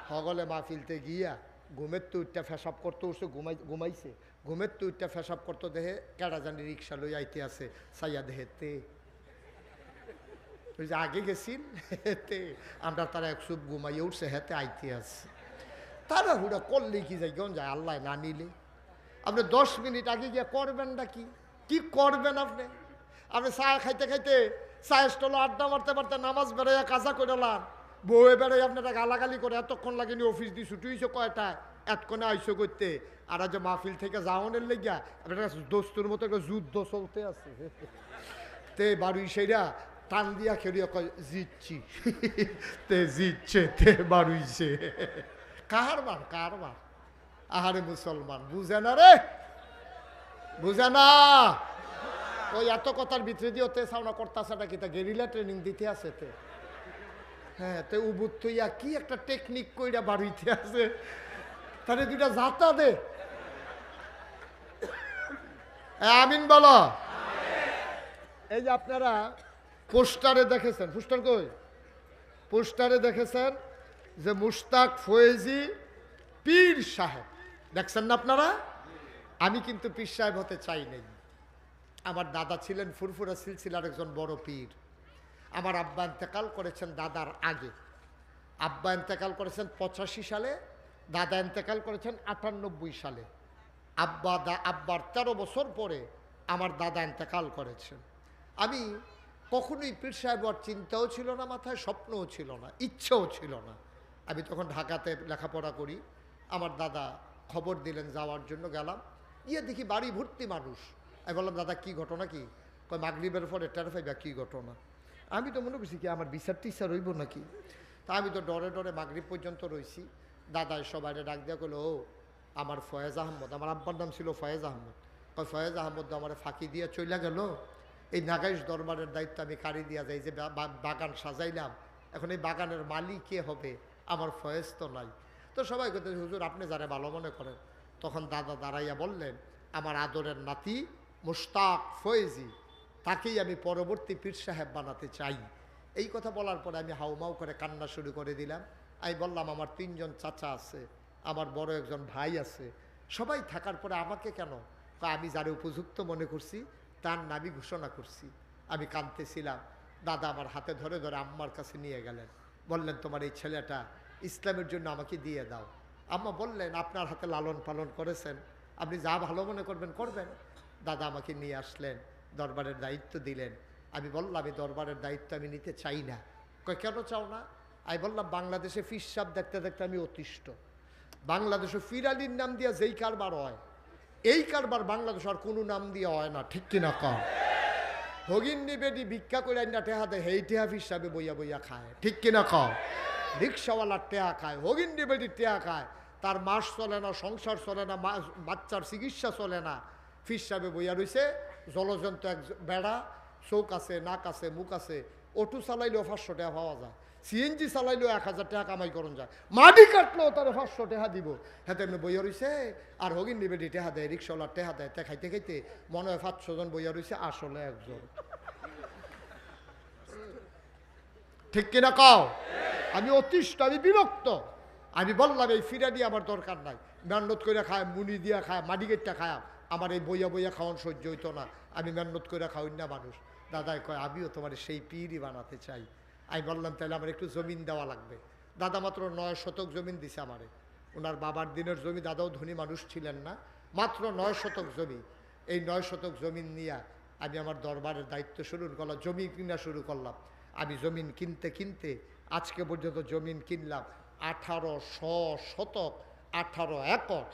হগলে মাহফিলতে গিয়া ঘুমের তো উঠটা ফেসাব করতে উঠছে, ঘুমাইছে, ঘুমের তো উঠটা ফেসাব করতে দেহে কেডা জানি রিক্সা লই আইতে আছে, সাইয়া দেহেতে ওই যে আগে গেছিন হেতে আমরা তারা এক সুপ ঘুমাইয়ে উঠছে, হেতে আইতে আছে। তারা হুড়া করলেই কি যাই কেমন যায় আল্লাহ না নিলে। আপনি 10 মিনিট আগে গিয়ে করবেন না কি করবেন আপনি? আপনি চা খাইতে খাইতে চায়ের স্টলে আড্ডা মারতে মারতে নামাজ বেড়াইয়া কাজা করে লান, বউয়ে বেড়াই আপনারা গালাগালি করে এতক্ষণ লাগেনি অফিস দিয়ে ছুটি হয়েছে কয়টায়, এতক্ষণে আইসো করতে। আর যে মাহফিল থেকে যাওয়ানের লেগিয়া আপনার দোস্তুর মতো একটা যুদ্ধ চলতে আছে। তে বাড়ি সেইরা টান দিয়া খেলিয়া কয় জিতছি, তে জিতছে তে বাড়ুইছে। কারবার আহারে মুসলমান বুঝে না রে, বুঝে না। ওই এত কথার ভিতরে দিয়ে তে সাউনা করতেছে নাকি, তা গেরিলা ট্রেনিং দিতে আছে তে। হ্যাঁ তে উবুত থইয়া কি একটা টেকনিক কইরা বাড়িতে আছে, তাহলে 2টা জাতা দে। আমিন বলো। এই যে আপনারা পোস্টারে দেখেছেন, পোস্টার কই? পোস্টারে দেখেছেন যে মুশতাক ফয়েজি পীর সাহেব, দেখছেন না আপনারা? আমি কিন্তু পীর সাহেব হতে চাই নাই। আমার দাদা ছিলেন ফুরফুরা সিলসিলার একজন বড় পীর। আমার আব্বা ইন্তেকাল করেছেন দাদার আগে। আব্বা ইন্তেকাল করেছেন 85 সালে, দাদা ইন্তেকাল করেছেন 98 সালে। আব্বার 13 বছর পরে আমার দাদা ইন্তেকাল করেছেন। আমি কখনোই পীর সাহেব আর চিন্তাও ছিল না মাথায়, স্বপ্নও ছিল না, ইচ্ছেও ছিল না। আমি তখন ঢাকাতে লেখাপড়া করি। আমার দাদা খবর দিলেন যাওয়ার জন্য, গেলাম, গিয়ে দেখি বাড়ি ভর্তি মানুষ। আমি বললাম দাদা কি ঘটনা কি? কয় মাগরিবের পরে টেরফাইবা কি ঘটনা? আমি তো মনে করছি কি আমার বিচার টিচার রইব নাকি। তা আমি তো ডরে ডরে মাগরিব পর্যন্ত রইছি। দাদায় সবাই ডাক দেওয়া করলো, ও আমার ফয়েজ আহমদ, আমার আব্বার নাম ছিল ফয়েজ আহমদ। কয় ফয়েজ আহমদ আমার ফাঁকি দিয়ে চলে গেল, এই নাগাইশ দরবারের দায়িত্ব আমি কারি দিয়া যাই, যে বাগান সাজাইলাম, এখন এই বাগানের মালিক কে হবে? আমার ফয়েজ তো নাই। তো সবাই কথা হুজুর আপনি যারা ভালো মনে করেন। তখন দাদা দাঁড়াইয়া বললেন, আমার আদরের নাতি মুশতাক ফয়েজি, তাকেই আমি পরবর্তী পীর সাহেব বানাতে চাই। এই কথা বলার পরে আমি হাউমাউ করে কান্না শুরু করে দিলাম। আমি বললাম আমার 3 জন চাচা আছে, আমার বড় একজন ভাই আছে, সবাই থাকার পরে আমাকে কেন? আমি যারা উপযুক্ত মনে করছি তার নামই ঘোষণা করছি। আমি কাঁদতেছিলাম। দাদা আমার হাতে ধরে ধরে আম্মার কাছে নিয়ে গেলেন, বললেন তোমার এই ছেলেটা ইসলামের জন্য আমাকে দিয়ে দাও। আম্মা বললেন আপনার হাতে লালন পালন করেছেন, আপনি যা ভালো মনে করবেন করবেন। দাদা আমাকে নিয়ে আসলেন, দরবারের দায়িত্ব দিলেন। আমি বললাম এই দরবারের দায়িত্ব আমি নিতে চাই না। কয় কেন চাও না? আমি বললাম বাংলাদেশে ফির সাহেব দেখতে দেখতে আমি অতিষ্ঠ। বাংলাদেশে ফির আলীর নাম দিয়া যেই কারবার হয়, এই কারবার বাংলাদেশ আর কোনো নাম দিয়ে হয় না, ঠিক কিনা কম? হগিন্নি বেডি ভিক্ষা করে না টেহা দেয়, হেই টেহা হিসাবে বইয়া বইয়া খায়, ঠিক কিনা কম? রিক্সাওয়ালার টেহা খায়, হগিন্নি বেডি টেহা খায়, তার মাস চলে না, সংসার চলে না, বাচ্চার চিকিৎসা চলে না। ফির সাহেবে বইয়া রয়েছে, জলজন্ত এক বেড়া, চোখ আছে, নাক আছে, মুখ আছে। অটো চালাইলেও 500 টাকা পাওয়া যায়, সিএনজি চালাইলেও 1000 টাকা কামাই করুন যায়, মাটি কাটলেও তারা 500 টাকা দিব। হ্যাঁ তেমনি বইয়া রয়েছে। আর হগিন নিবেদি টেহা দেয়, রিক্সাওয়ালার টেহা দেয়, তে খাইতে খাইতে মনে হয় 500 জন বইয়া রয়েছে, আসলে একজন, ঠিক কিনা কও? আমি অতিষ্ঠ, আমি বিরক্ত। আমি বললাম এই ফিরানি আমার দরকার নাই। মেহনত করে খায়, মুনি দিয়া খায়, মাটি গেটটা খায়। আমার এই বইয়া বইয়া খাওয়ান সহ্য হইতো না, আমি মেহনত করে খাওয়াই না মানুষ। দাদাই কয় আমিও তোমার সেই পীরই বানাতে চাই। আমি বললাম তাহলে আমার একটু জমিন দেওয়া লাগবে। দাদা মাত্র 9 শতক জমিন দিছে আমারে। ওনার বাবার দিনের জমি, দাদাও ধনী মানুষ ছিলেন না, মাত্র 9 শতক জমি। এই 9 শতক জমিন নিয়ে আমি আমার দরবারের দায়িত্ব শুরু করলাম, জমি কিনা শুরু করলাম। আমি জমিন কিনতে কিনতে আজকে পর্যন্ত জমিন কিনলাম 1800 শতক, 18 একর,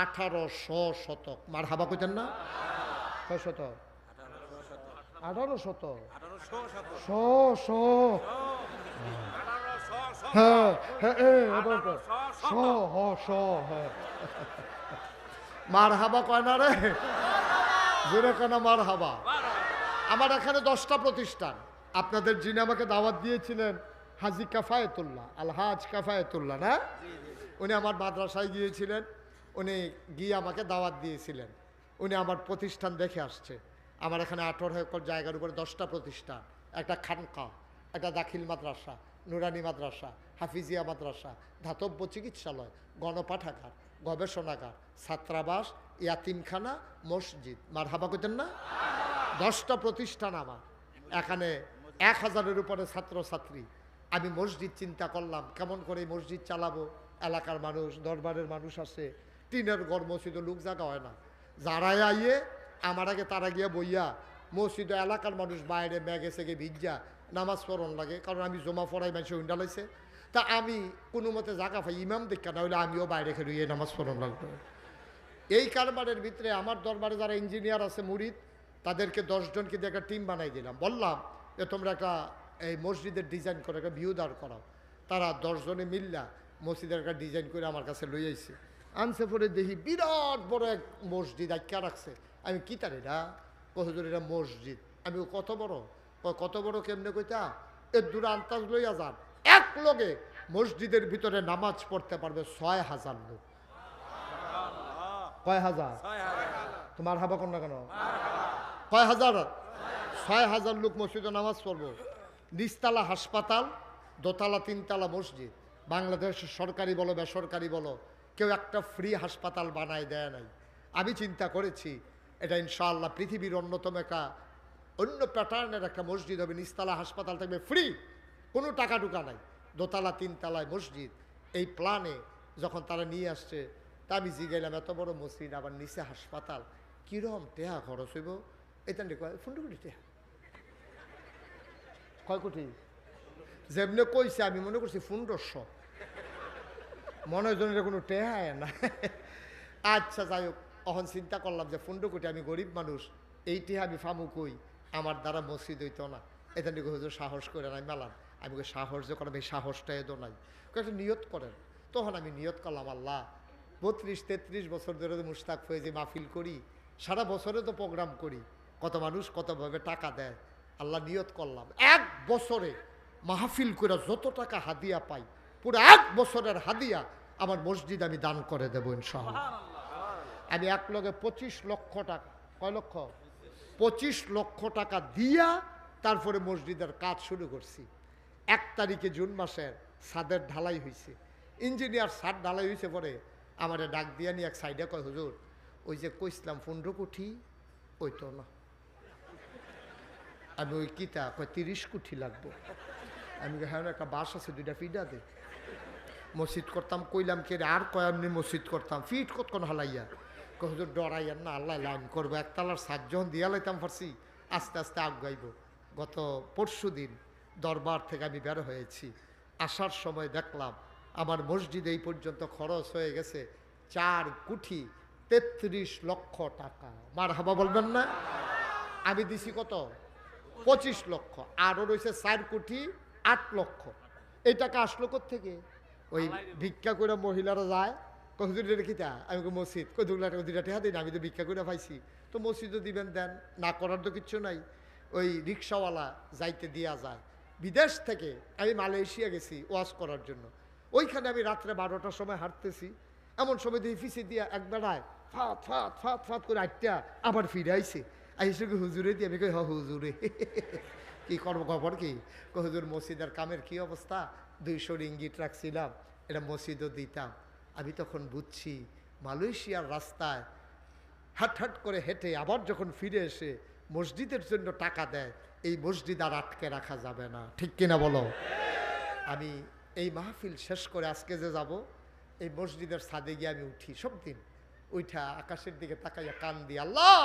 1800 শতক। মার হাবা কইতেন না? কয় শতক? 18 শতক। হ্যাঁ হ্যাঁ হ্যাঁ, মার হাবা কয় না রে, জোরে কেন মার হাবা। আমার এখানে 10টা প্রতিষ্ঠান। আপনাদের যিনি আমাকে দাওয়াত দিয়েছিলেন হাজি কাফায়েতুল্লাহ, আলহাজ কাফায়েতুল্লাহ না, উনি আমার মাদ্রাসায় গিয়েছিলেন, উনি গিয়ে আমাকে দাওয়াত দিয়েছিলেন। উনি আমার প্রতিষ্ঠান দেখে আসছে। আমার এখানে 18 একর জায়গার উপরে 10টা প্রতিষ্ঠান, একটা খানকা, একটা দাখিল মাদ্রাসা, নুরানি মাদ্রাসা, হাফিজিয়া মাদ্রাসা, ধাতব্য চিকিৎসালয়, গণপাঠাগার, গবেষণাগার, ছাত্রাবাস, ইয়াতিমখানা, মসজিদ। মার হাবা কইতেন না? 10টা প্রতিষ্ঠান আমার এখানে, 1000-এর উপরে ছাত্রছাত্রী। আমি মসজিদ চিন্তা করলাম কেমন করে মসজিদ চালাবো। এলাকার মানুষ, দরবারের মানুষ আছে, টিনের ঘর, মসজিদে লোক জায়গা হয় না। যারাই আইয়ে আমার আগে তারা গিয়া বইয়া মসজিদে, এলাকার মানুষ বাইরে ব্যাগে সেগে ভিজা নামাজ পড়ন লাগে, কারণ আমি জমা পড়াই মানুষে উন্ডা লাইছে। তা আমি কোনো মতে জায়গা পাই ইমাম দেখা না হলে আমিও বাইরে খেয়ে নামাজ পড়ন লাগতো। এই কারবারের ভিতরে আমার দরবারে যারা ইঞ্জিনিয়ার আছে মুরিদ, তাদেরকে 10 জনকে দিয়ে একটা টিম বানাই দিলাম। বললাম যে তোমরা একটা এই মসজিদের ডিজাইন করে একটা ভিউ দাঁড় করাও। তারা 10 জনে মিল্লা মসজিদের একটা ডিজাইন করে আমার কাছে লই আইছে। আনছে পরে দেখি বিরাট বড় এক মসজিদ আটকা রাখছে। আমি কি তার এটা? কতদূর এটা মসজিদ? আমি কত বড়? কত বড় কেমনে কইতা? এর দূরে আন্তাজ লইয়া যান, এক লগে মসজিদের ভিতরে নামাজ পড়তে পারবে 6000 লোক। কয় হাজার? তোমার হাবা কর না কেন? কয় হাজার? 6000 লোক মসজিদে নামাজ পড়বো। নিচতলা হাসপাতাল, দোতলা 3তলা মসজিদ। বাংলাদেশের সরকারি বলো বেসরকারি বলো, কেউ একটা ফ্রি হাসপাতাল বানায় দেয় নাই। আমি চিন্তা করেছি এটা ইনশাআল্লাহ পৃথিবীর অন্যতম একটা অন্য প্যাটার্নের একটা মসজিদ হবে। নিচতলা হাসপাতাল থাকবে ফ্রি, কোনো টাকা টুকা নাই, দোতলা 3তলায় মসজিদ। এই প্ল্যানে যখন তারা নিয়ে আসছে, তা আমি জিগাইলাম এত বড় মসজিদ আবার নিচে হাসপাতাল, কিরম টেহা খরচ হইব? এটা কয় 15 কোটি টেহা। কয় কোটি? যেমনি কইছে আমি মনে করছি 1500, মনে হয় জনের কোনো টেহা না। আচ্ছা যাই হোক, তখন চিন্তা করলাম যে 15 কোটি, আমি গরিব মানুষ, এই টেহা আমি ফামু কই, আমার দ্বারা মসজিদ হইতো না। এটা নিয়ে হুজুর সাহস করে নাই মেলান। আমি সাহস যে করেন এই সাহসটা এদো নাই, একটা নিয়ত করেন। তখন আমি নিয়ত করলাম আল্লাহ 32-33 বছর ধরে মুশতাক ফয়েজি মাহফিল করি, সারা বছরে তো প্রোগ্রাম করি, কত মানুষ কতভাবে টাকা দেয়। আল্লাহ নিয়ত করলাম 1 বছরে মাহফিল করে যত টাকা হাদিয়া পাই, পুরো 1 বছরের হাদিয়া আমার মসজিদ আমি দান করে দেবো ইনশাআল্লাহ। আমি এক লগে 25 লক্ষ টাকা, কয় লক্ষ? 25 লক্ষ টাকা দিয়া তারপরে মসজিদের কাজ শুরু করছি। 1 তারিখে জুন মাসের ছাদের ঢালাই হয়েছে, ইঞ্জিনিয়ার ছাদ ঢালাই হয়েছে। পরে আমার ডাক দিয়া নিয়ে এক সাইডে কয় হুজুর ওই যে কইসলাম 15 কোটি ওই তো না। আমি ওই কিতা কয় 30 কোটি লাগবো। আমি হ্যাঁ একটা বাস আছে 2টা ফিডা দে, মসজিদ করতাম। কইলাম কে আর কয় এমনি মসজিদ করতাম, ফিট কতক্ষণ হালাইয়া। হুজুর ডরাইয়ার না, আল্লাহ লাইন করবো। 1 তলার ছাদ যখন দিয়া লাইতাম পারছি, আস্তে আস্তে আগাইব। গত পরশু দিন দরবার থেকে আমি বের হয়েছি, আসার সময় দেখলাম আমার মসজিদ এই পর্যন্ত খরচ হয়ে গেছে 4 কোটি 33 লক্ষ টাকা। মার হাবা বলবেন না? আমি দিছি কত? 25 লক্ষ, আরও রয়েছে 4 কোটি 8 লক্ষ। এই টাকা আসলো কোত্থেকে? ওই ভিক্ষা করে মহিলারা যায়, হুজুর রেখিতা আমি মসজিদ কই 2 লাখ টাকা 2টা টাকা দিন, আমি তো ভিক্ষা করে পাইছি, তো মসজিদও দিবেন দেন, না করার তো কিচ্ছু নাই। ওই রিক্সাওয়ালা যাইতে দেওয়া যায়। বিদেশ থেকে আমি মালয়েশিয়া গেছি ওয়াজ করার জন্য, ওইখানে আমি রাত্রে 12টার সময় হাঁটতেছি, এমন সময় দিয়ে ফিসে দিয়া এক বেড়ায় ফাত ফাত ফাত ফাত করে আটটা আবার ফিরে আইছে। আইসে কি হুজুরে দিয়ে? আমি কই হ হুজুরে। কি করবো খবর কি? হুজুর মসজিদের কামের কি অবস্থা, 200 রিঙ্গিট রাখছিলাম, এটা মসজিদও দিতাম। আমি তখন বুঝছি মালয়েশিয়ার রাস্তায় হাট হাট করে হেঁটে আবার যখন ফিরে এসে মসজিদের জন্য টাকা দেয়, এই মসজিদ আর আটকে রাখা যাবে না, ঠিক কিনা বলো? আমি এই মাহফিল শেষ করে আজকে যে যাব, এই মসজিদের ছাদে গিয়ে আমি উঠি, সব দিন উঠা আকাশের দিকে তাকাইয়া কান দিয়ে, আল্লাহ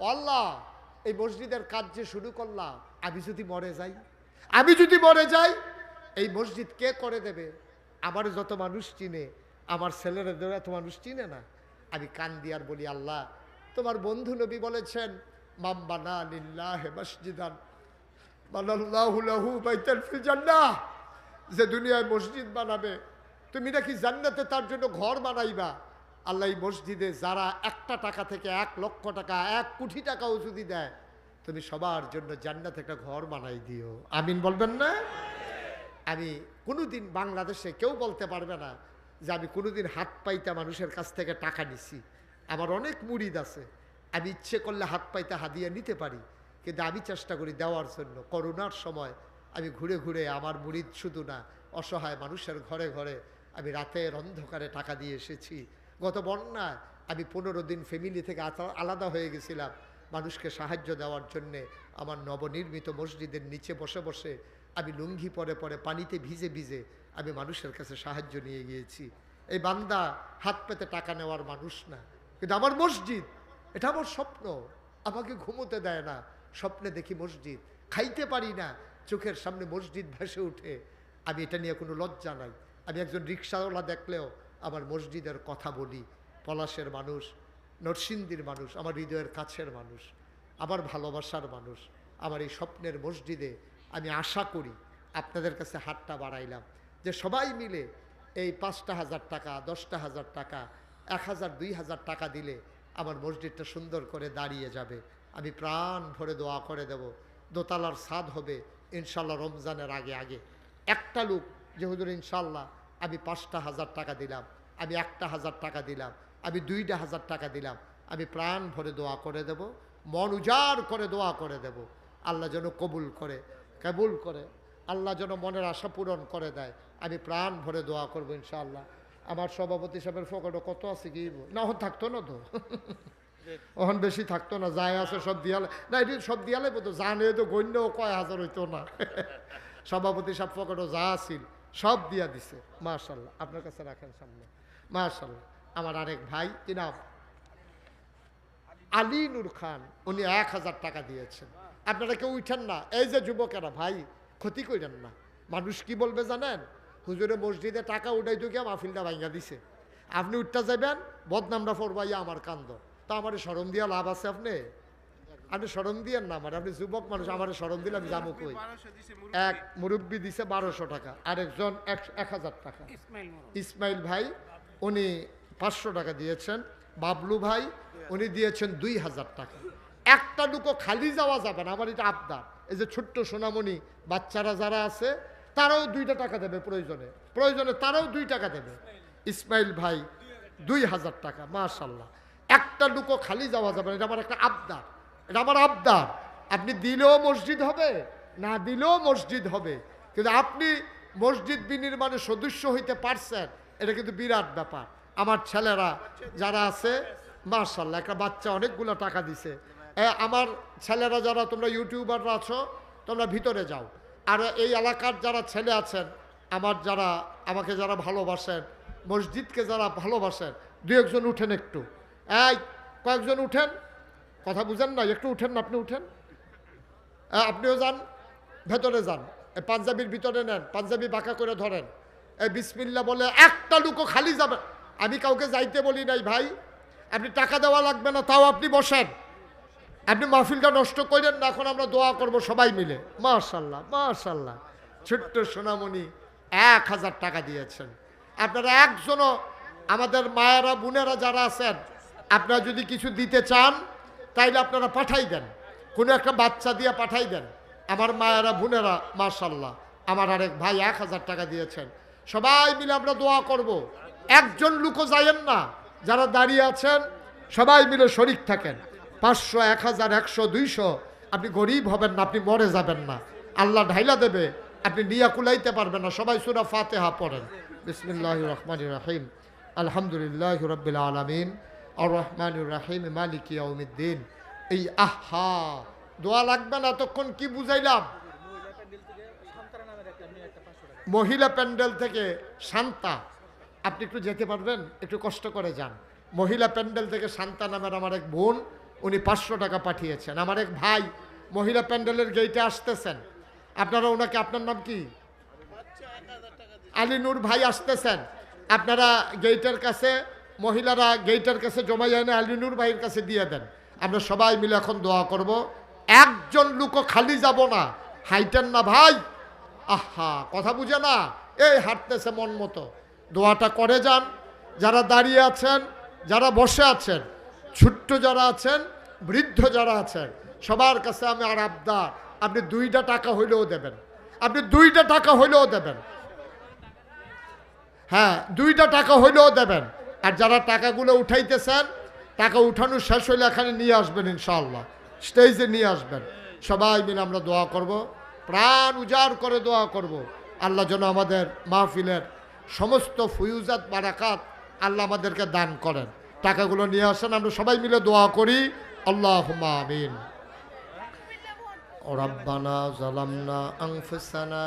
ও আল্লাহ, এই মসজিদের কাজ যে শুরু করলাম, আমি যদি মরে যাই, আমি যদি মরে যাই, এই মসজিদ কে করে দেবে? আমার যত মানুষ চিনে, আমার ছেলেরা এত মানুষ চিনে না। আমি কান দিয়ে আর বলি, আল্লাহ, তোমার বন্ধু নবী বলেছেন, মাম বানা লিল্লাহি মসজিদান বানাল্লাহু লাহু বাইতান ফিল জান্নাহ, যে দুনিয়ায় মসজিদ বানাবে, তুমি নাকি জান্নাতে তার জন্য ঘর বানাইবা। আল্লাহ এই মসজিদে যারা একটা টাকা থেকে 1 লক্ষ টাকা 1 কোটি টাকাও যদি দেয়, তুমি সবার জন্য জান্নাতে একটা ঘর বানাই দিও। আমিন বলবেন না? আমি কোনোদিন বাংলাদেশে কেউ বলতে পারবে না যে আমি কোনোদিন হাত পাইতে মানুষের কাছ থেকে টাকা নিছি। আমার অনেক মুরিদ আছে, আমি ইচ্ছে করলে হাত পাইতে হাদিয়া নিতে পারি, কিন্তু আমি চেষ্টা করি দেওয়ার জন্য। করোনার সময় আমি ঘুরে ঘুরে আমার মুরিদ শুধু না, অসহায় মানুষের ঘরে ঘরে আমি রাতের অন্ধকারে টাকা দিয়ে এসেছি। গত বন্যায় আমি 15 দিন ফ্যামিলি থেকে আলাদা হয়ে গেছিলাম মানুষকে সাহায্য দেওয়ার জন্যে। আমার নবনির্মিত মসজিদের নিচে বসে বসে আমি লুঙ্গি পরে পরে পানিতে ভিজে ভিজে আমি মানুষের কাছে সাহায্য নিয়ে গিয়েছি। এই বান্দা হাত পেতে টাকা নেওয়ার মানুষ না, কিন্তু আমার মসজিদ, এটা আমার স্বপ্ন। আমাকে ঘুমোতে দেয় না, স্বপ্নে দেখি মসজিদ, খাইতে পারি না, চোখের সামনে মসজিদ ভেসে উঠে। আমি এটা নিয়ে কোনো লজ্জা নাই। আমি একজন রিক্সাওয়ালা দেখলেও আমার মসজিদের কথা বলি। পলাশের মানুষ, নরসিংদীর মানুষ, আমার হৃদয়ের কাছের মানুষ, আমার ভালোবাসার মানুষ। আমার এই স্বপ্নের মসজিদে আমি আশা করি, আপনাদের কাছে হাতটা বাড়াইলাম যে সবাই মিলে এই 5,000 টাকা, 10,000 টাকা, 1,000, 2,000 টাকা দিলে আমার মসজিদটা সুন্দর করে দাঁড়িয়ে যাবে। আমি প্রাণ ভরে দোয়া করে দেব, দোতলার ছাদ হবে ইনশাল্লাহ রমজানের আগে আগে। একটা লোক যে হুজুর ইনশাল্লাহ আমি 5,000 টাকা দিলাম, আমি 1,000 টাকা দিলাম, আমি 2,000 টাকা দিলাম, আমি প্রাণ ভরে দোয়া করে দেব, মন উজাড় করে দোয়া করে দেব। আল্লাহ যেন কবুল করে আল্লাহ যেন মনের আশা পূরণ করে দেয়। আমি প্রাণ ভরে দোয়া করবো ইনশাআল্লাহ। আমার সভাপতি সাহেবের ফকটও কত আছে কি না, ওখান থাকতো না তো, ওখান বেশি থাকতো না, যায় আছে সব দিয়ালে না, এটি সব দিয়ালে বলতো, জানে তো গণ্য কয় হাজার হইতো না। সভাপতি সাহেব ফকটও যা আছিল সব দিয়া দিছে, মাশাআল্লাহ। আপনার কাছে রাখেন সামনে, মাশাআল্লাহ। আমার আরেক ভাই, কি নাম, আলী নূর খান, উনি 1,000 টাকা দিয়েছেন। আপনারা কেউ উঠেন না, এই যে যুবকেরা, ভাই ক্ষতি করেন না। মানুষ কি বলবে জানেন, হুজুরে মসজিদে টাকা উঠাই তো গিয়া মাহফিলটা ভাঙ্গা দিছে, আপনি উঠতে যাবেন বদনামরা ফরবাইয়া আমার কান্দ। তা আমার শরম দিয়া লাভ আছে? আপনি শরম দিয়েন না আমার, আপনি যুবক মানুষ, আমার শরম দিলে আমি যাবো কই? এক মুরব্বী দিছে 1200 টাকা, আরেকজন 1,000 টাকা। ইসমাইল ভাই উনি 500 টাকা দিয়েছেন। বাবলু ভাই উনি দিয়েছেন 2,000 টাকা। একটা লুকো খালি যাওয়া যাবে না, আমার এটা আবদার। এই যে ছোট্ট সোনামণি বাচ্চারা যারা আছে, তারাও 2 টাকা দেবে, প্রয়োজনে তারাও 2 টাকা দেবে। ইসমাইল ভাই 2,000 টাকা, মাশাআল্লাহ। একটা লুকো খালি যাওয়া যাবে না, এটা আমার একটা আবদার, এটা আমার আবদার। আপনি দিলেও মসজিদ হবে, না দিলেও মসজিদ হবে, কিন্তু আপনি মসজিদ বিনির্মাণে সদস্য হইতে পারছেন, এটা কিন্তু বিরাট ব্যাপার। আমার ছেলেরা যারা আছে, মাশাআল্লাহ, একটা বাচ্চা অনেকগুলো টাকা দিছে। আমার ছেলেরা যারা, তোমরা ইউটিউবাররা আছো, তোমরা ভিতরে যাও। আর এই এলাকার যারা ছেলে আছেন, আমার যারা, আমাকে যারা ভালোবাসেন, মসজিদকে যারা ভালোবাসেন, 2-1 জন উঠেন একটু। কয়েকজন উঠেন, কথা বুঝেন না, একটু উঠেন না, আপনি উঠেন, আপনিও যান, ভেতরে যান। পাঞ্জাবির ভিতরে নেন, পাঞ্জাবি বাঁকা করে ধরেন, বিসমিল্লাহ বলে একটা লুকো খালি যাবে। আমি কাউকে যাইতে বলি নাই ভাই, আপনি টাকা দেওয়া লাগবে না, তাও আপনি বসেন, আপনি মাহফিলটা নষ্ট করেন না। এখন আমরা দোয়া করব সবাই মিলে। মাশাআল্লাহ, মাশাআল্লাহ। ছোট্ট সোনামণি 1,000 টাকা দিয়েছেন। আপনারা একজনও, আমাদের মায়েরা বোনেরা যারা আছেন, আপনারা যদি কিছু দিতে চান তাইলে আপনারা পাঠাই দেন, কোনো একটা বাচ্চা দিয়ে পাঠাই দেন। আমার মায়েরা বোনেরা, মাশাআল্লাহ। আমার আরেক ভাই 1,000 টাকা দিয়েছেন। সবাই মিলে আমরা দোয়া করব। একজন লোকও যাইয়েন না, যারা দাঁড়িয়ে আছেন সবাই মিলে শরীক থাকেন। 500, 1,000, 100, 200, আপনি গরিব হবেন না, আপনি মরে যাবেন না, আল্লাহ ঢাইলা দেবে, আপনি নিয়া কুলাইতে পারবেন না। সবাই সূরা ফাতিহা পড়েন। বিসমিল্লাহির রহমানির রহিম। আলহামদুলিল্লাহি রাব্বিল আলামিন আর রহমানির রহিম মালিকি ইয়াউমিদ্দিন। এই আহা দোয়া লাগবে না, তখন কি বুঝাইলাম? মহিলা প্যান্ডেল থেকে শান্তা, আপনি একটু যেতে পারবেন? একটু কষ্ট করে যান। মহিলা প্যান্ডেল থেকে শান্তা নামের আমার এক বোন, উনি 500 টাকা পাঠিয়েছেন। আমার এক ভাই মহিলা প্যান্ডেলের গেইটে আসতেছেন, আপনারা ওনাকে, আপনার নাম কি? আলী নূর ভাই আসতেছেন, আপনারা গেইটের কাছে, মহিলারা গেইটের কাছে জমা এনে আলী নূর ভাইয়ের কাছে দিয়ে দেন। আমরা সবাই মিলে এখন দোয়া করব। একজন লোকও খালি যাব না, হাইটেন না ভাই। আহা কথা বুঝে না, এই হাঁটতেছে মন মতো। দোয়াটা করে যান। যারা দাঁড়িয়ে আছেন, যারা বসে আছেন, ছোট্ট যারা আছেন, বৃদ্ধ যারা আছেন, সবার কাছে আমি আর আবদার, আপনি 2টা টাকা হইলেও দেবেন, আপনি 2টা টাকা হইলেও দেবেন। হ্যাঁ 2টা টাকা হইলেও দেবেন। আর যারা টাকাগুলো উঠাইতেছেন, টাকা উঠানো শেষ হইলে এখানে নিয়ে আসবেন, ইনশাআল্লাহ স্টেজে নিয়ে আসবেন। সবাই মিলে আমরা দোয়া করব, প্রাণ উজাড় করে দোয়া করব। আল্লাহ যেন আমাদের মাহফিলের সমস্ত ফুয়ুজাত বারাকাত আল্লাহ আমাদেরকে দান করেন। টাকাগুলো নিয়ে আসেন, আমরা সবাই মিলে দোয়া করি। আল্লাহুম্মা আমিন। রাব্বানা যালামনা আনফুসানা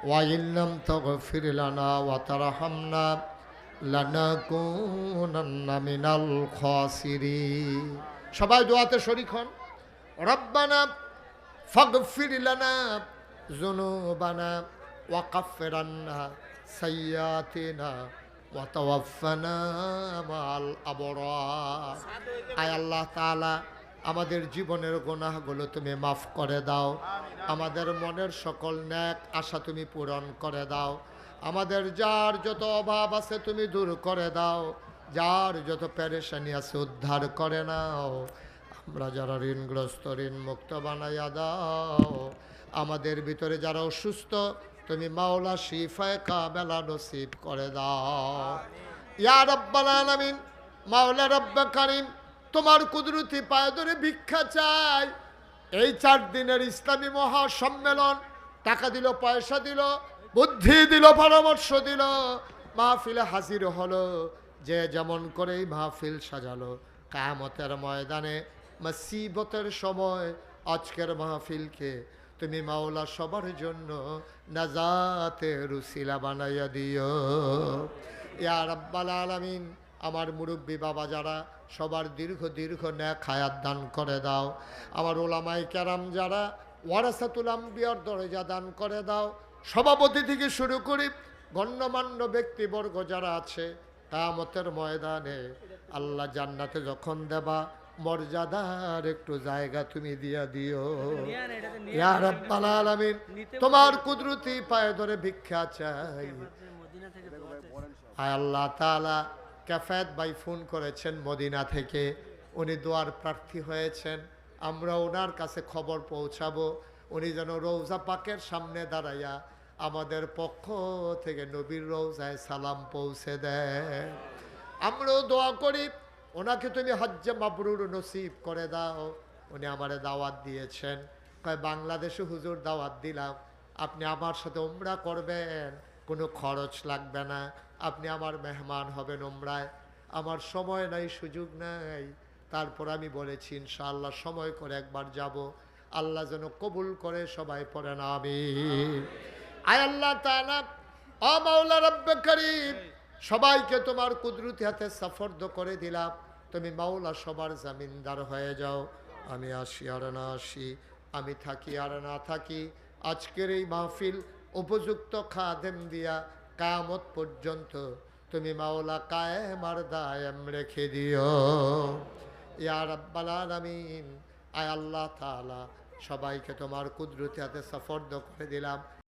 ওয়া ইল্লাম তাগফির লানা ওয়া তারহামনা লানাকুনান্না মিনাল খাসিরিন। সবাই দোয়াতে শরীক হন। রব্বানা ফাগফির লানা যুনুবানা ওয়া কাফির আন্না সাইয়্যাতিনা ওয়া তাওয়াফানা মাল আবরার। আয় আল্লাহ তাআলা, আমাদের জীবনের গুনাহগুলো তুমি মাফ করে দাও, আমাদের মনের সকল নেক আশা তুমি পূরণ করে দাও, আমাদের যার যত অভাব আছে তুমি দূর করে দাও, যার যত পেরেশানি আছে উদ্ধার করে নাও। আমরা যারা ঋণগ্রস্ত ঋণ মুক্ত বানাইয়া দাও। আমাদের ভিতরে যারা অসুস্থ তুমি মাওলা শিফায়ে কামেলা নসিব করে দাও। ইয়া রাব্বাল আলামিন, মাওলা রব্বে কারীম, তোমার কুদরতি পায়ে ধরে ভিক্ষা চাই। এই 4 দিনের ইসলামী মহাসম্মেলন টাকা দিল, পয়সা দিল, বুদ্ধি দিল, পরামর্শ দিল, মাহফিলে হাজির হলো, যে যেমন করেই মাহফিল সাজালো। কিয়ামতের ময়দানে মুসিবতের সময় আজকের মাহফিলকে তুমি মাওলা সবার জন্য নাজাতের উসিলা বানাইয়া দিও। ইয়া রাব্বাল আলামিন, আমার মুরব্বী বাবা যারা, সবার দীর্ঘ দীর্ঘ নেক হায়াত দান করে দাও। আমার ওলামায়ে কেরাম যারা, ওয়ারাসাতুল আম্বিয়ার দরজা দান করে দাও। সভাপতি থেকে শুরু করি গণ্যমান্য ব্যক্তিবর্গ যারা আছে, কিয়ামতের ময়দানে আল্লাহ জান্নাতে যখন দেবা, মর্যাদার একটু জায়গা তুমি দিয়া দিও। ইয়া রাব্বাল আলামিন, তোমার কুদরতি পায়ে ধরে ভিক্ষা চাই। আয় আল্লাহ তাআলা, কাফায়েত ভাই ফোন করেছেন মদিনা থেকে, উনি দোয়ার প্রার্থী হয়েছেন। আমরা ওনার কাছে খবর পৌঁছাবো, উনি যেন রওজা পাকের সামনে দাঁড়াইয়া আমাদের পক্ষ থেকে নবীর রওজায় সালাম পৌঁছে দেয়। আমরাও দোয়া করি ওনাকে তুমি হজ্জে মাবরুর নসিব করে দাও। উনি আমারে দাওয়াত দিয়েছেন, কয় বাংলাদেশে হুজুর দাওয়াত দিলাম, আপনি আমার সাথে উমরা করবেন, কোনো খরচ লাগবে না, আপনি আমার মেহমান হবেন উমরায়। আমার সময় নাই, সুযোগ নাই, তারপর আমি বলেছি ইনশাআল্লাহ সময় করে একবার যাব। আল্লাহ যেন কবুল করে, সবাই পড়েন আমিন। আয় আল্লাহ তাআলা, ও মাওলা রব্বে কারীম, সবাইকে তোমার কুদরতি হাতে সাফর্দ করে দিলাম। তুমি মাওলা সবার জামিনদার হয়ে যাও। আমি আসি আর না আসি, আমি থাকি আর না থাকি, আজকের এই মাহফিল উপযুক্ত খাদেম দিয়া কিয়ামত পর্যন্ত তুমি মাওলা কায়েম আর দায়েম রেখে দিও। ইয়া রাব্বাল আলামিন, আয় আল্লাহ তাআলা, সবাইকে তোমার কুদরতি হাতে সাফর্দ করে দিলাম।